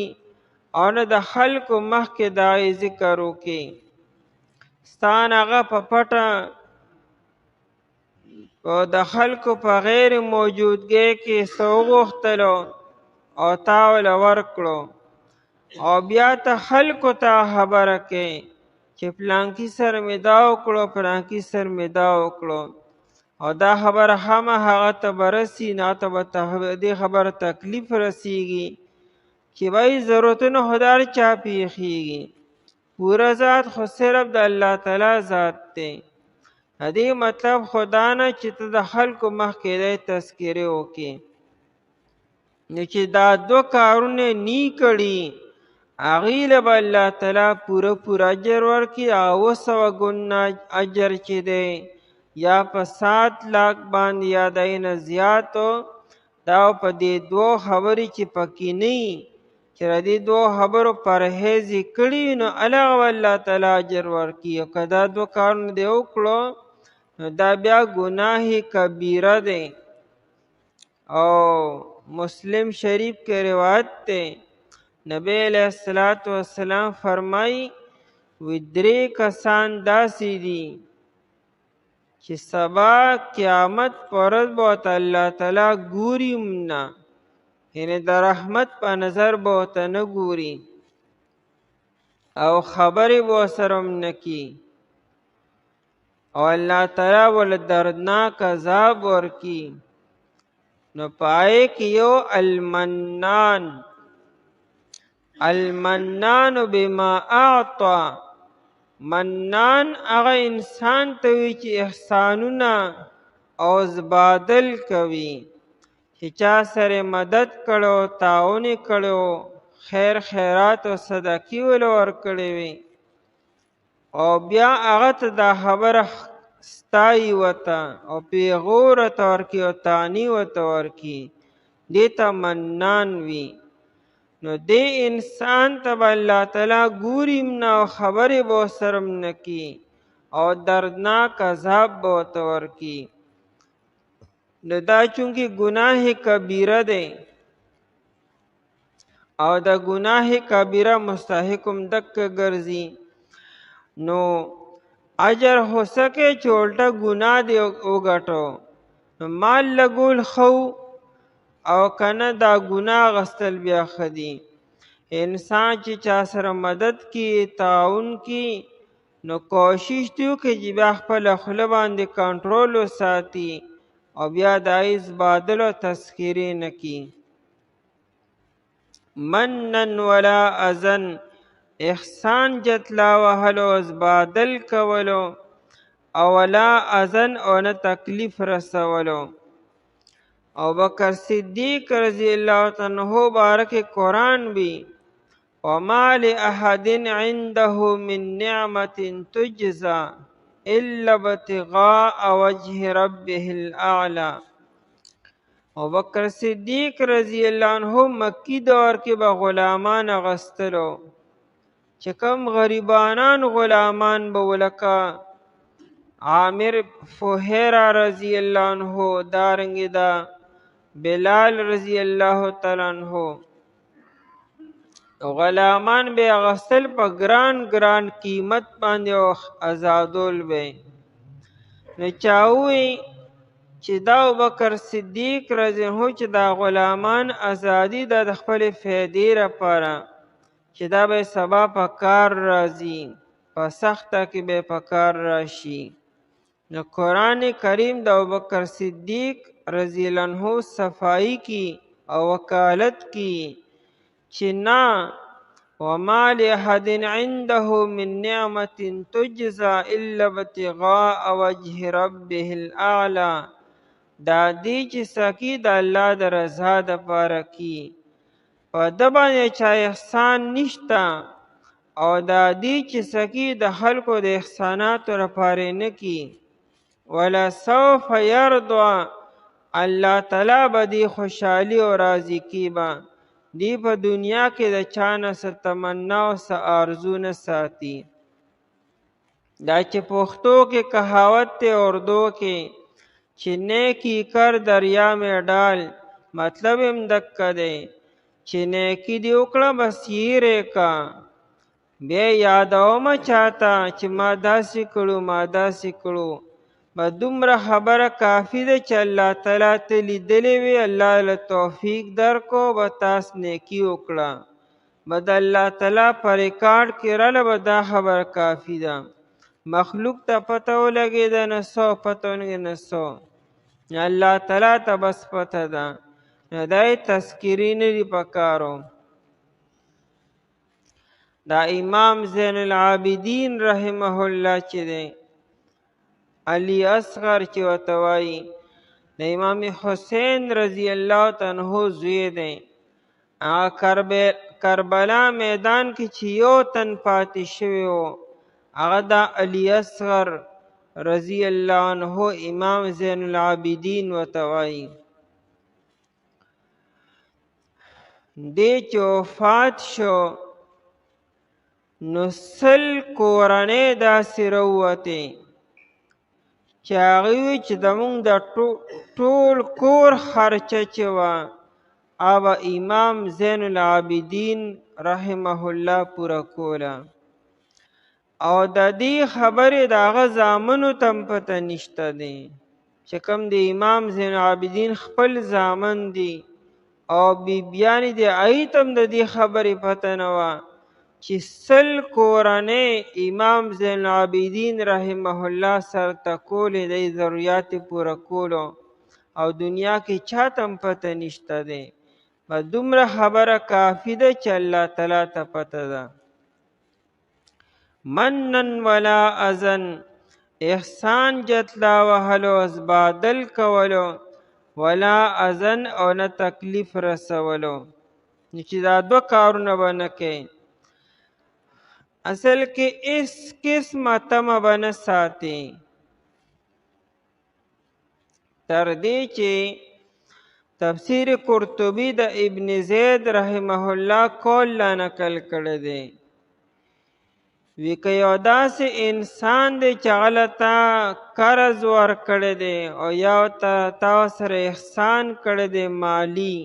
او نه د خلکو مخکې د هغې ذکر وکړي ستا نه هغه په پټه او د خلکو په غیر موجودګۍ کې څه وغوښتلو او تا وله ورکړو او بیا ته خلکو ته خبره کوې چې پلانکي سره مې دا وکړو پلانکي سره مې دا وکړو او دا خبره هغه ته به رسي نه ته به دې خبره تکلیف رسیږي چې وایي ضرورتونه خو د هر چا پېښېږي پوره ذات خو صرف د الله تعالی ذات دی د دې مطلب خو دا نه چې ته د خلکو مخکې دی تذکرې وکړې نو چې دا دوه کارونه نی کړي هغې له به الله تعالی پوره اجر ورکړي هغه 200 ګونه اجر چې دی یا په 7 لاک باندې یا دغې نه زیاتو دا په دې دوو خبرې چې پکې نه وي چې د دې دوو خبرو پرهیز یې کړي نو هلغه به الله تعالی اجر ورکړي او که دا دوه کارونه دې وکړو نو دا بیا ګناه کبیره دی او مسلم شریف کې روایت دی نبی علیہ الصلوۃ والسلام فرمایي وی 3 کسان داسې دي چې سبا قیامت پر ورځ به ورته الله تعالی ګوري هم نه یعنې د رحمت په نظر به ورته نه ګوري او خبرې به ورسره هم نه کي او الله تعالی ورله دردناک عذاب ورکي نو په هغې کې یو المنان بما اعطا منان هغه انسان ته وي چې احسانونه او زبادل کوي چې چا سره مدد کړو تعاون یې کړو خیرات او صدقې ول ورکړې وي او بیا هغه ته دا خبره ستایي ورته او پیغور ورته ورکړي او تانی ورته ورکړي دې ته منان وي نو دې انسان ته به الله تعالی ګوري هم نه او خبرې به ورسره هم نه کي او دردناک عذاب به ورته ورکي نو دا چونکې ګناه کبیره دی او د ګناه کبیره مستحق هم دکه ګرځي نو اجر هو سکے چې الټه ګناه دی وګټو نو مال لګول خو او کنه دا ګناه غستل بیا خدي انسان چې چا سره مدد کی تعاون کی نو کوشش دیو چې بیا خپل خوله باندې کنټرول وساتي او بیا د عیز بادل او تسخیرې نه کی منن ولا اذن احسان جتلا وهلو زبادل کولو او ولا اذن او نه تکلیف رسولو. ابوبکر صدیق رضی الله عنه بارک قرآن بھی وما لأحد عنده من نعمة تجزى الا ابتغاء وجه ربه الاعلى. ابوبکر صدیق رضی الله عنه مکی دور کې به غلامان اغستلو، چې کم غریبانان غلامان به ولکه عامر فهیره رضی الله عنه، دارنګ دا بلال رضی الله تعالی عنہ، غلامان به اغستل په ګران ګران قیمت باندې او آزادول به. نو چاوی چې دا ابوبکر صدیق رضی الله عنه چې دا غلامان ازادي د خپل فایدې لپاره چې دا به سبا په کار راځي، په سخته کې به په کار راشي. نو قرآن کریم د ابوبکر صدیق رضی الله عنه صفائی کی او وکالت کی چې نه وما لأحد عنده من نعمة تجزى الا ابتغاء وجه ربه الاعلى. دا دی چې سکی د الله د رضا دپاره کی، په ده باندې چا احسان نشته، او دا دی چې سکی د خلکو د احساناتو لپاره نه کی. ولا سوف یرضى، الله تعالی به دی خوشحالی او راضی کی با دی په دنیا کې د چانه څه تمنا او څه آرزو نه ساتي. دا چې پښتو کې کہاوت ته اردو کې چې نیکی کر دریا میں ڈال، مطلب هم دکه دی چې نیکی دی وکړه بس یېرې کا، بیا یادومه چاته چې ما داسې کړو ما داسې کړو. به دومره خبره کافی ده چې الله تعالی ته لیدلی وي، الله له توفیق درکو به تاسو نیکي وکړه، به د الله تعالی په ریکارډ کې راله به دا خبره کافی ده. مخلوق ته پته ولګېده نه څه پته ولګېده نه څه، الله تعالی ته بس پته ده. نو دا یې تذکیرې نه دي پکارو. دا امام زین العابدین رحمه الله چې دی علی اصغر چې ورته وایي د امام حسین رضی الله تعالی عنہ زوی دی. هغه کربلا میدان کې چې یو تن پاتې شوی و هغه دا علی اصغر رضی الله عنہ امام زین العابدین ورته وایي. دی چې وفات شو نو سل کورنۍ داسې راووتې چې هغوی وی چې زموږ د ټول کور خرچه چې وه هغه امام زین العابدین رحمه الله پوره کوله. او د دې خبرې د هغه زامنو ته هم پته نشته دی چې کوم د امام زین العابدین خپل زامن دي او بیبیانې دي، هغوی ته هم د دې خبرې پته نه وه چې سل کورنۍ امام زین العابدین رحمه الله سر ته کولې دی ضروریات پوره کولو، او دنیا کې چاته هم پته نشته دی. په دومره خبره کافی ده چې الله تعالی ته پته ده. منن ولا اذن، احسان جتلا وهلو ازبادل کولو، ولا اذن او نه تکلیف رسولو، چې دا دو کارونه به نه کوي. اصل کې اس قسمه تمه به نه ساتي تر دې چې تفسیر قرطبی د ابن زید رحمه الله قول لا نقل کړی دی. وی که یو داسې انسان دی چې هغه ته قرض ورکړی دی او یا تا سره احسان کړی دی مالی،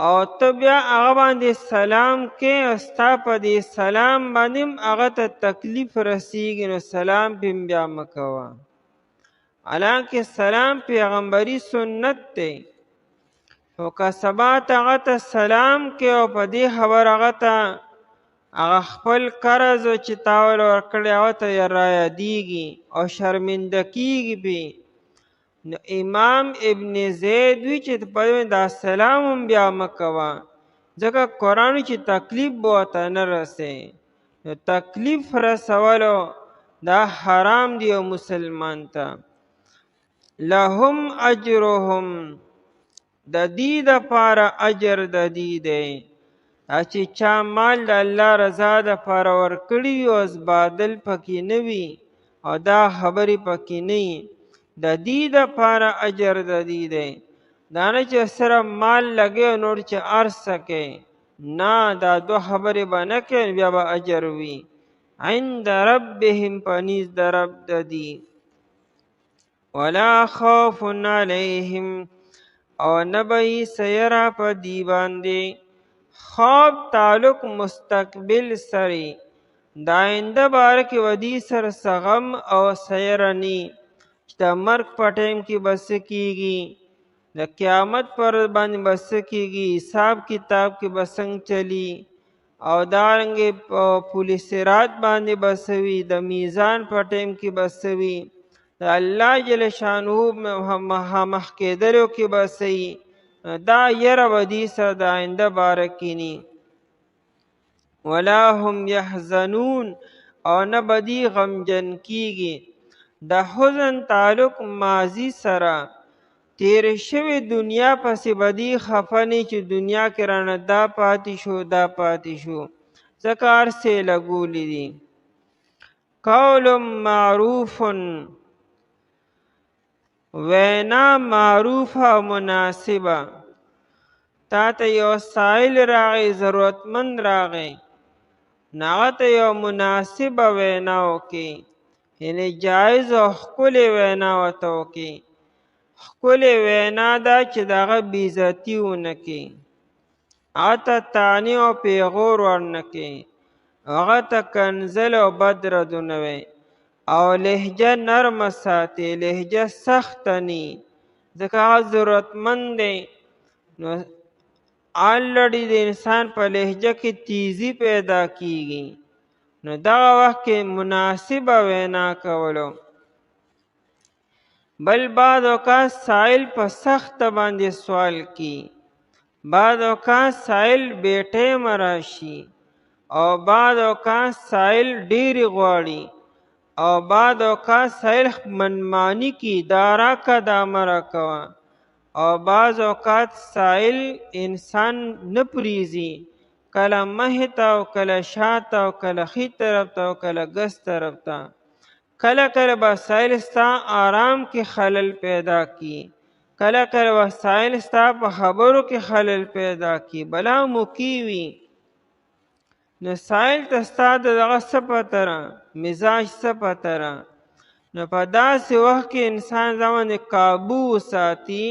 او ته بیا هغه باندې سلام کې او ستا په دې سلام باندې هغه ته تکلیف رسیږي نو سلام پې بیا مه کوه. حالانکه سلام پیغمبري سنت دی، خو که سبا ته هغه ته سلام کې او په دې خبر هغه ته هغه خپل قرض چې تا ورله ورکړی هغه ته یې رایادېږي او شرمنده کېږي پې، نو امام ابن زید وی چې په دا سلام هم بیا مه کوه، ځکه قرآن چې تکلیف به ورته نه رسې. نو تکلیف رسولو دا حرام دی او مسلمان ته. لهم اجرهم د دې دپاره اجر د دې دی چې چا مال د الله رضا دپاره ورکړي وي او ازبادل پکې نه وي او دا خبرې پکې نه وي، د دې دپاره اجر د دې دی. دا نه چې صرف مال لګوي او نور چې هر څه کوي، نه، دا دوه خبرې به نه کوي بیا به اجر وي. عند ربهم په نزد د رب د دې. ولا خوف علیهم او نه به یې څه یره په دې باندې. خواب تعلق مستقبل سره د آینده باره کې به دې سره څه غم او څه یره نه چې د مرګ په ټایم کې به څه کېږي، د قیامت پر باندې به څه کېږي، حساب کتاب کې به څنګه چلی، او دارنګې په پل صراط باندې به څه وي، د میزان په ټایم کې به څه وي، د الله جل شانه مخامخ کېدلو کې به څه وي. دا یره به دې سره د آینده باره کې ني. ولا هم یحزنون او نه به دې غمجن کېږي. د حزن تعلق ماضي سره تیر شوی دنیا پسې به دې خفه نه چې دنیا کې رانه دا پاتې شو دا پاتې شو، ځکه هر څه لګولي دي. قول معروف وینا معروفه او مناسبه. تا ته یو سائل راغی، ضرورتمند راغی، هغه ته یو مناسبه وینا وکړي، یعنې جایز او ښکلې وینا ورته وکړي. ښکلې وینا دا چې د هغه بېعزتي ونه کړي، هغه ته طعنې او پیغور ورنه کړي، هغه ته کنځل او بد ردونه وی، او لهجه نرمه ساتي، لهجه سخته نی، ځکه هغه ضرورتمند دی. نو الریډي د انسان په لهجه کې تیزی پیدا کیږي، نو دغه وخت کې مناسبه وینا کولو. بل بعض اوقات سائل په سخته باندې سوال کی، بعض اوقات سائل بې ټیمه راشي، او بعض اوقات سائل ډېرې غواړي، او بعض اوقات سائل منمانی کی، دا راکه دا مه راکوه، او بعض اوقات سائل انسان نه پریزي، کله مخې ته او کله شاته او کله ښي طرف ته او کله ګس طرف ته. کله کله به سائل ستا آرام کې خلل پیدا کی، کله کله به سائل ستا په خبرو کې خلل پیدا کی، بلا موقع وي. نو سائل ته ستا د دغه څه پته ده، مزاج څه پته ده. نو په داسې وخت کې انسان ځان باندې قابو وساتي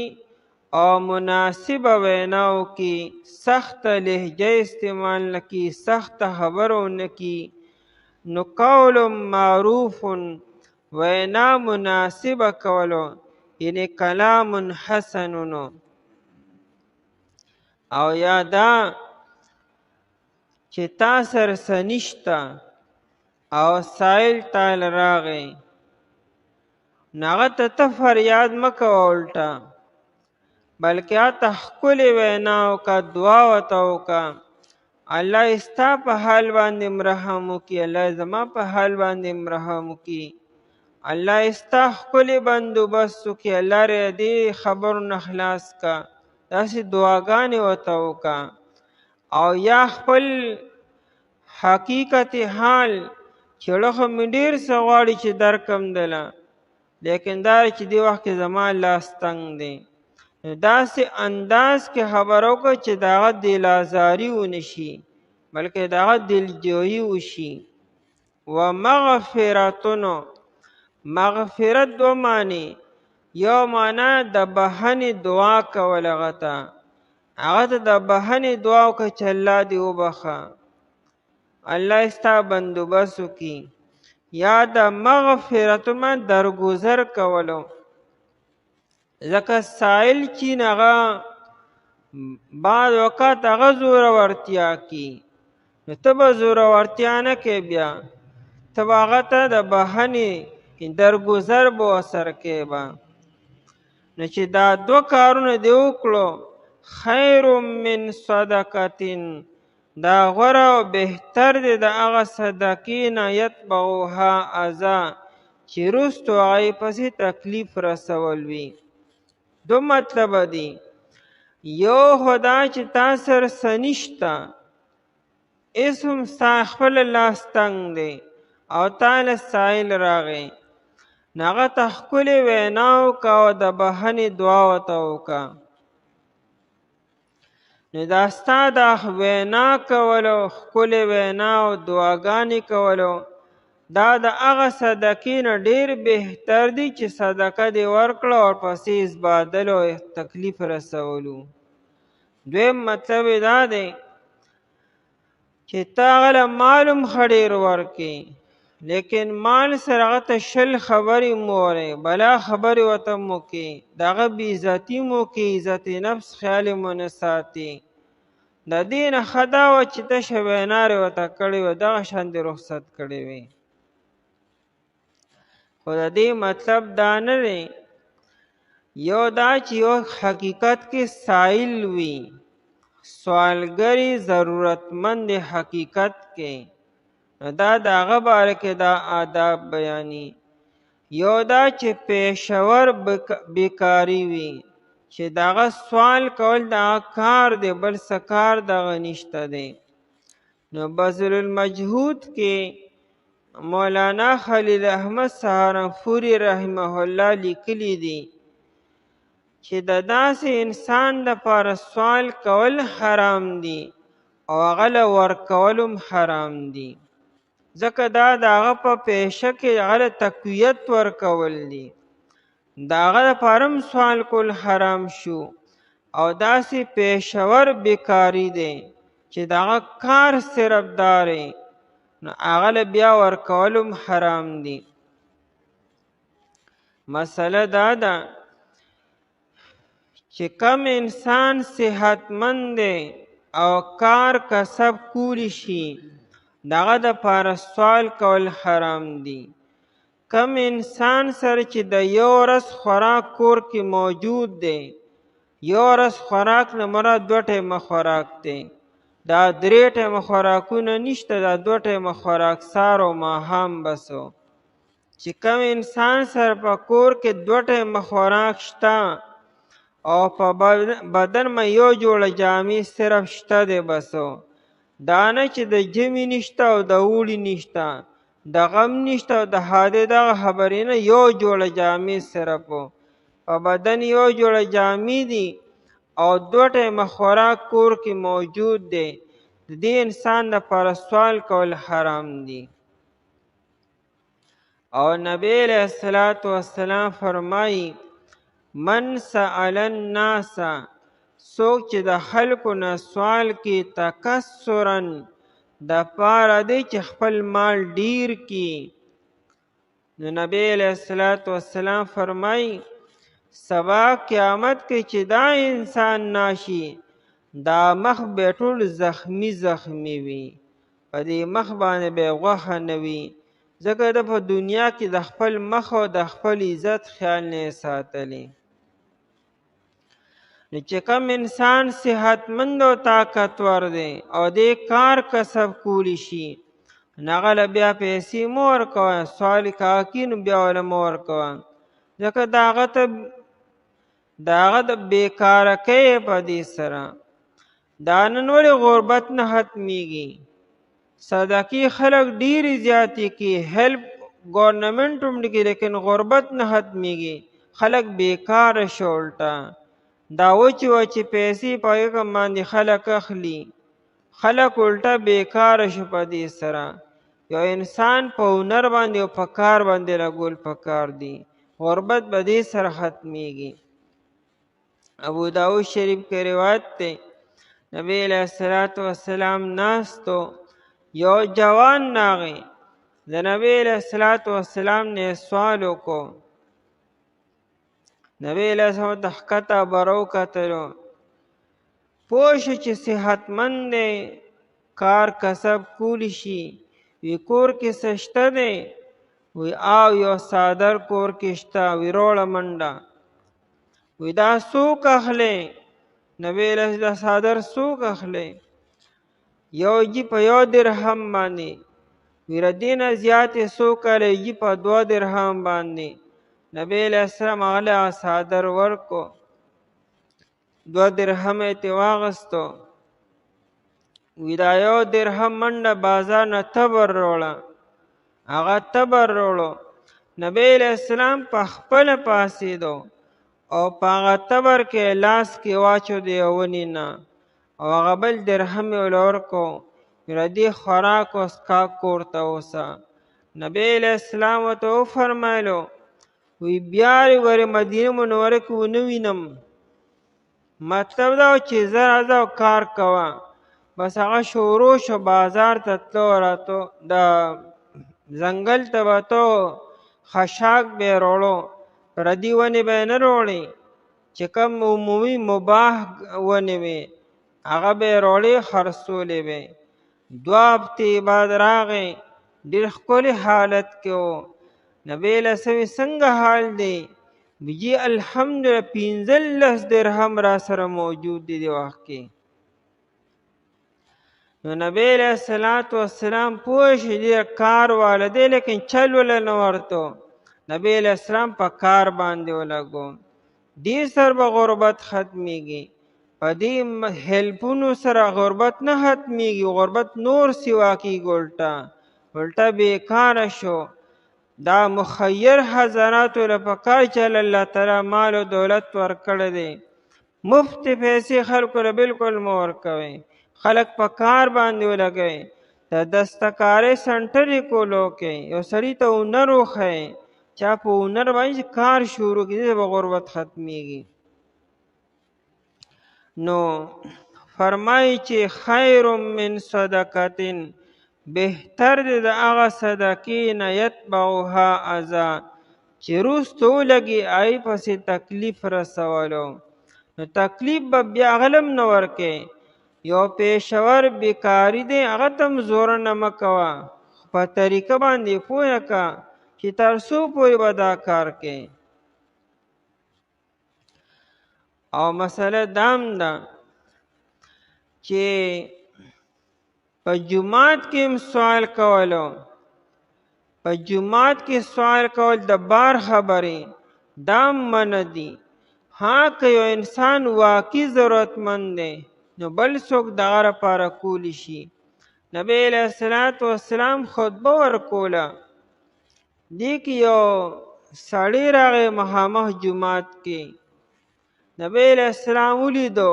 او مناسبه وینا وکړي، سخته لهجه استعمال نه کړي، سخته خبره ونه کړي. نو قول معروف وینا مناسبه کولو، یعنی کلام حسن. او یا دا چې تا سره څه نشته او سائل تال راغی، نو هغه ته فریاد مه کوه الټه، بلکې هغه ته ښکلې وینا وکړه، دعا ورته وکړه، الله ستا په حال باندې رحم وکړي، الله زما په حال باندې رحم وکړي، الله ستا ښکلې بندوبست وکړي، الله رې دې خبرو نه خلاص کا. داسې دعاګانې ورته وکړه. او یا خپل حقیقت حال چې زړه خو مې ډېر څه غواړي چې درکم دله، لیکن دا چې دې وخت کې زما لاس تنګ دی. داسې انداز کې خبره وکړه چې د هغه دل ازاري ونه شي، بلکې د هغه دلجویي وشي. ومغفرتونو، مغفرت دو معنی، یو معنا د بخښنې دعا کول، هغه ته د بخښنې دعا وکړه چې الله دې وبخښه، الله ستا بندوبست وکړي. یا د مغفرتو معنی درګذر کولو، ځکه سائل چې هغه بعض اوقات هغه زورورتیا کوي، نو ته به زورورتیا نه کوې، بیا ته به هغه ته د بخښنې درګذر به ورسره کوې به. نو چې دا دوه کارونه دې وکړو، خیر من صدقه، دا غوره او بهتر دی د هغه صدقې نه یتبعها اذی چې وروستو هغې پسې تکلیف رسول وي. دو مطلب دی. یو خو دا چې تا سره څه نشته، هېڅ هم ستا خپله لاس تنګ دی او تا له سایل راغی، نو هغه ته ښکلې وینا وکړه او د بښنې دعا ورته وکړه. نو دا ستا دا وینا کولو، ښکلې وینا او دعاګانې کولو، دا د هغه صدقې نه ډېر بهتر دی چې صدقه دې ورکړه او ورپسې ازبادلو او تکلیف رسولو. دویم مطلب یې دا دی چې ته هغه له مال هم ښه ډېر ورکړې، لیکن مال سره هغه ته 20 خبرې مو وایې، بلا خبرې ورته مو وکړې، د هغه بېعزتي مو وکړې، عزت نفس خیال یې مو نه ساتې. د دې نه ښه دا وه چې تشه وینا یې ورته کړې وه، دغه شان دې رخصت کړې وې. خو د دې مطلب دا نه دی. یو دا چې یو حقیقت کې سائل وي، سوالګري ضرورتمند حقیقت کې، نو دا د هغه باره کې دا آداب بیاني. یو دا چې پیشور بیکاري وي، چې دغه سوال کول دغه کار دی، بل څه کار دغه نشته دی. نو بذل المجهود کې مولانا خلیل احمد سهارنپوري رحمه الله لیکلی دی چې د داسې انسان دپاره سوال کول حرام دي او هغه له ورکول هم حرام دي، ځکه دا د هغه په پیشه کې هغه له تقویت ورکول دي، د هغه دپاره هم سوال کول حرام شو. او داسې پیشور بیکاري دی چې د هغه کار صرف دا دی، نو هغه له بیا ورکول هم حرام دي. مسله دا ده چې کم انسان صحتمند دی او کار کسب کولی شي، دغه دپاره سوال کول حرام دي. کم انسان سره چې د یو ورځ خوراک کور کې موجود دی، یو ورځ خوراک نه مراد 2 ټیمه خوراک دی، دا 3 ټیمه خوراکونه نشته، دا 2 ټیمه خوراک سهار او ماښام بسو. چې کم انسان سره په کور کې 2 ټیمه خوراک شته او په بدن ما یو جوړه جامې صرف شته دی بسو، دا نه چې د ژمي نشته او د اوړي نشته، د غم نشته او د حادې دغه خبرې نه، یو جوړه جامې صرف په بدن یو جوړه جامې دي او 2 ټیمه خوراک کور کې موجود دی، د دې انسان دپاره سوال کول حرام دي. او نبی علیه الصلاة والسلام فرمایي من سأل الناس، څوک چې د خلکو نه سوال کې تکثرا د پاره دی چې خپل مال ډیر کی، نو نبی علیه الصلاة والسلام فرمایي سبا قیامت کې چې دا انسان ناشي، دا مخ به ټول زخمی زخمی وي، په دې مخ باندې به غوښه نه وي، ځکه د په دنیا کې د خپل مخ او د خپل عزت خیال نه ساتلی. نو چې کم انسان صحتمند او طاقتور دی او دې کار کسب کولی شي، نو هغه له بیا پیسې مه ورکوه، سوال کاکي نو بیا له مه ورکوه، ځکه د هغه د بېکاره کوې په دې سره. دا نن ولې غربت نه ختمیږي؟ صدقې خلک ډېرې زیاتې کوي، هیلپ ګورنمنټ هم کوي، لیکن غربت نه ختمیږي، خلک بېکاره شو. الټه دا وچې وچې پیسې په هغه باندې خلک اخلي، خلک الټه بېکاره شو په دې سره. یو انسان په هنر باندې او په کار باندې لګول پکار دي، غربت به دې سره ختمیږي. ابو داود شریف کې روایت دی، نبی علیه الصلاة والسلام ناستو، یو جوان راغی، د نبی علیه الصلاة والسلام نه سوال وکړو، نبی علیه السلام ته ښکته بره وکتلو، پوه شو چې صحتمند دی، کار کسب کولی شي، وی کور کې څه شته دی؟ وی او یو څادر کور کې شته، وی روړه منډه، وی دا څوک اخلی؟ نبی علیه دا څادر څوک اخلی؟ یو جی په 1 درهم باندې وی ردی نه زیاتې څو کاله جی په 2 درهم باندې نبی علیہ السلام هغه له څادر ورکو 2 درهم یې ترې واخیستو وی دا 1 درهم منډه بازار نه تبر راوړه هغه تبر راوړو نبی علیہ السلام په خپله پاڅېدو او په هغه تبر کې لاس کې واچو د یو ونې نه او هغه بل درهم یې ورله ورکو ردی خوراک او څښاک کور ته اوسه نبی علیہ السلام ورته وفرمایلو وی بیا ورې مدینه منوره کې ونه وینم مطلب دا چې زه راځه او کار کوه بس هغه شروع شو بازار ته تلو راتلو د ځنګل ته به تو خشاک به یې راوړو پردي ونې به یې نه راوړې چې کوم عمومي مباح ونې وې هغه به یې راوړې خرڅولې به یې 2 هفتې بعد راغی ډېر ښکلي حالت کې و نبی علیہ السلام څنګه حال دی بجی الحمدلله 15 درهم را سره موجود دی د وخت کې نو نبی علیہ السلام پوه شي ډېر کار واله دی لیکن چل وله نه ورته نبی علیہ السلام په کار باندې ولګو دې سره به غربت ختمیږي په دې هیلپونو سره غربت نه ختمیږي غربت نور سوا کیږي الټا بیکاره شو دا مخیر حضراتو له پکار چې الله تعالی مال او دولت ورکړی دی مفت پیسې خلکو له بالکل مه ورکوئ خلک په کار باندې ولګوئ د دستکارۍ سنټر یې کولو کې یو سړي ته هنر وښیئ چا په هنر باندې کار شروع کړي دې به غربت ختمیږي نو فرمایي چې خیر من صدقتن بهتر دی د هغه صدقې نه یتبعها اذی چې وروسته ولګي هغې پسې تکلیف رسولو نو تکلیف به بیا هغه هم نه ورکوې یو پیشور بیکاري دی هغه ته هم زوره نه مه کوه په طریقه باندې پوه که چې تر څو پورې به دا کار کوې او مسله دام ده چې په جماعت کې هم سوال کولو په جماعت کې سوال کول د بار خبرې دا منع دي ها که یو انسان واقعي ضرورتمند دی نو بل څوک دغه لپاره کولی شي نبی علیہ السلام خطبه ورکوله دې کې یو سړی راغی مخامخ جماعت کې نبی علیہ السلام ولیدو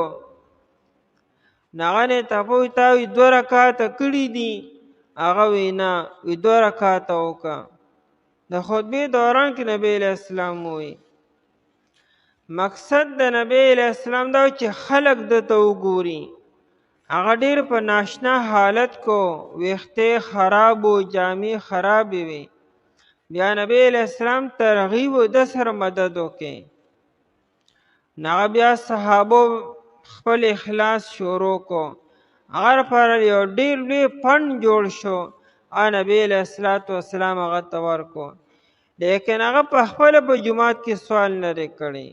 هغه نه تپوس تا وی 2 رکعاته کړي دي هغه وی نه وی 2 رکعاته وکړه د خطبې دوران کې نبی علیہ السلام وی مقصد د نبی علیہ السلام دا چې خلق دته وګوري هغه ډېر په ناشنا حالت کو ویښتې خراب و جامې خرابې وي بیا نبی علیہ السلام ترغیب د سره مدد وکړي هغه بیا صحابو خپل اخلاص شروع کو هغه لپاره یو ډېر لوی فنډ جوړ شو نبی علیہ السلام هغه ته ورکو لیکن هغه په خپله په جومات کې سوال نه دی کړی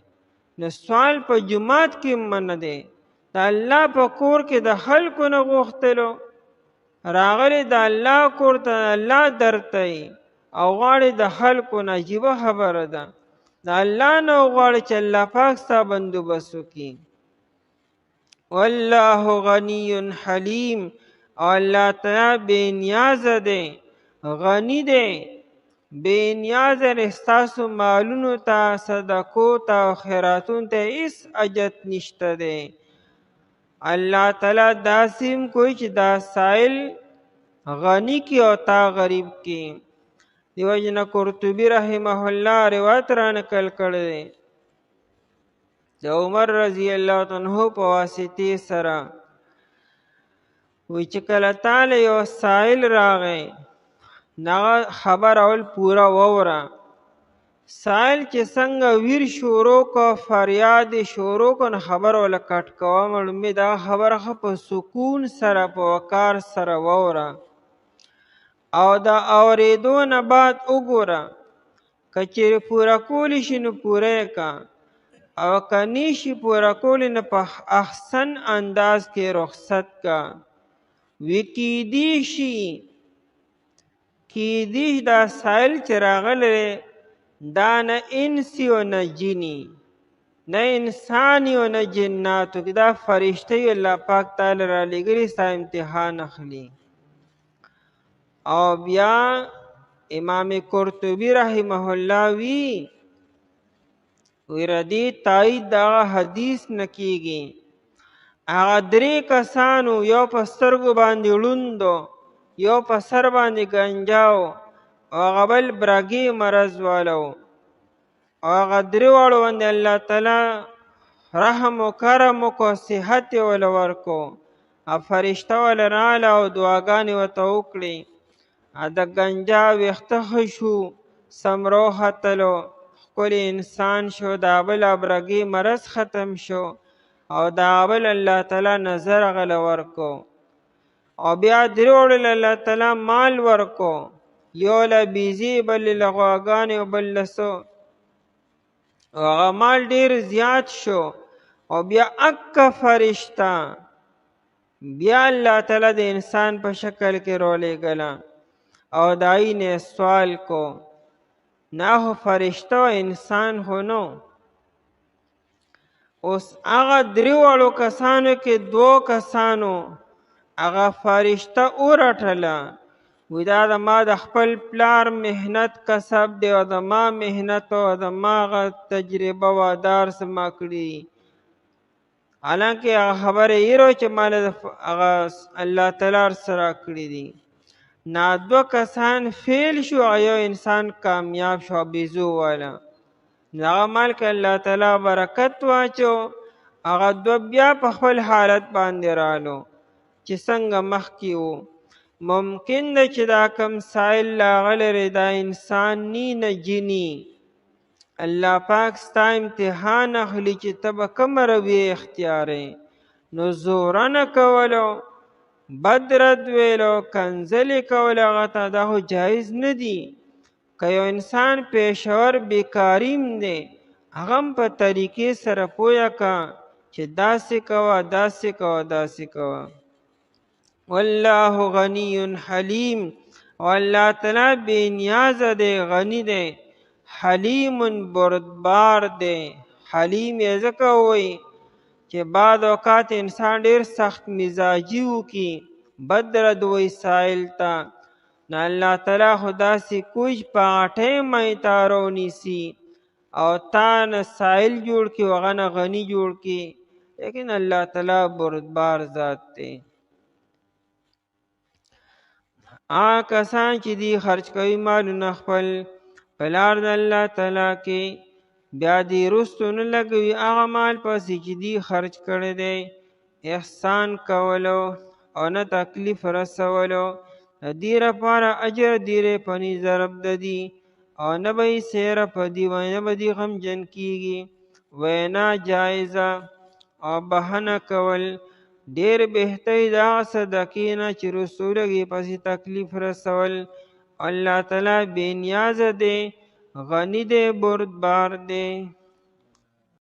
نو سوال په جومات کې منع دی د الله په کور کې د خلکو نه غوښتلو راغلی د الله کور ته الله درته او غواړي د خلکو نه عجیبه خبره ده د الله نه غواړي چې الله پاک ستا بندوبست وکړي والله غنی حلیم او الله تعالی بے نیاز دی غنی دی بے نیاز ستاسو مالونو ته صدقو ته او خیراتونو ته هیڅ حاجت نشته دی الله تعالی داسیم کوئی چې دا سائل غنی کی او تا غریب کی دیو جن قرطبی رحمه الله روایت را نقل کړی دی د عمر رضی الله عنه په واسطې سره وی چې کله تعالی یو سائل راغی نغه خبر اول پورا ووره سائل چې څنګه ویر شروع کو فریاد شروع کو نه خبر ولا کټ کوه مړمې دا خبره په سکون سره په وقار سره ووره او دا اوریدو نه بعد وګوره کچېرې پورا کولی شي نو پوره کا او کني شي پورا کولی نه په احسن انداز کې رخصت کا وی کیدی شي دا سائل چې راغلی دا نه انسی و نه جنی، نه انسانی و نه جناتو کې، دا فرشته الله پاک تعالی را لېږلي ستا امتحان اخلي. او بیا امام قرطبی رحمه الله وی ردی تایید دا حدیث نکیږي. هغه درې کسانو، یو په سترګو باندې ړوندو، یو په سر باندې ګنجاو او هغه بل برګي مرض والو، او هغه درې واړو باندې الله تعالی رحم و کرم وکړو، صحت یې وله ورکو، او فرشته وله راله او دعاګانې ورته وکړې. د ګنجا ویښته ښه شو، ثمره وختلو، ښکلی انسان شو، د بل برګي مرض ختم شو، او د بل الله تعالی نظر هغه له ورکو. او بیا درې واړو له الله تعالی مال ورکو، یو له بیزي، بل له غواګانې او بل له څه، او هغه مال ډېر زیات شو. او بیا اکه فرشته بیا الله تعالی د انسان په شکل کې راولېږله او د هغې نه سوال کو. نه خو فرشته و انسان خو نو. اوس هغه درې واړو کسانو کې دوو کسانو هغه فرشته ورټله، وی دا د ما د خپل پلار محنت کسب دی او د ما محنت او د ما هغه تجربه وه دا هر څه ما کړي. حالانکې هغه خبره هېره چې ما له هغه الله تعالی هر څه راکړي دي. دوه کسان فیل شو، هغه یو انسان کامیاب شو، بیزو والا. هغه مال کې الله تعالی برکت واچو، هغه دوه بیا په خپل حالت باندې رالو چې څنګه مخکې وو. ممکن ده چې دا کم سائل راغلی دا انسان نی نه جني. الله پاک ستا امتحان اخلي چې ته به کومه رویه اختیارې. نو زوره نه کولو، بد رد ویلو، کنځلې کول هغه ته دا خو جایز نه دي. که یو انسان پیشور بیکاریم دی، هغه هم په طریقې سره پویه که چې داسې کوه داسې کوه داسې کوه. والله غنی حلیم، او الله تعالی بے نیازه دی، غنی دی، حلیم بردبار دی. حلیم یې ځکه وایي چې بعض اوقات انسان ډېر سخت مزاجي وکړي، بد رد وایي سائل ته، نو الله تعالی خو داسې کوي په هغه ټایم یې تا رونیسي او تا نه سائل جوړ کړي او هغه نه غني جوړ کړي. لیکن الله تعالی بردبار ذات دی. هغه کسان چې دی خرج کوي مالونه خپل په لار د الله تعالی کې، بیا دی رستو نه لګوي هغه مال پسې چې دی خرج کړی دی، احسان کولو او نه تکلیف رسولو، د دې لپاره اجر ډېرې پنی ضرب د دي، او نه به یې سیره په دي وایي، نه به دي غمجن کیږي. وینا جایزه او بهنه کول ډېر بهتر د هغه صدقې نه چې رستو لګي پسې تکلیف رسول. الله تعالی بې نیازه دی، غني دی، بردبار دی.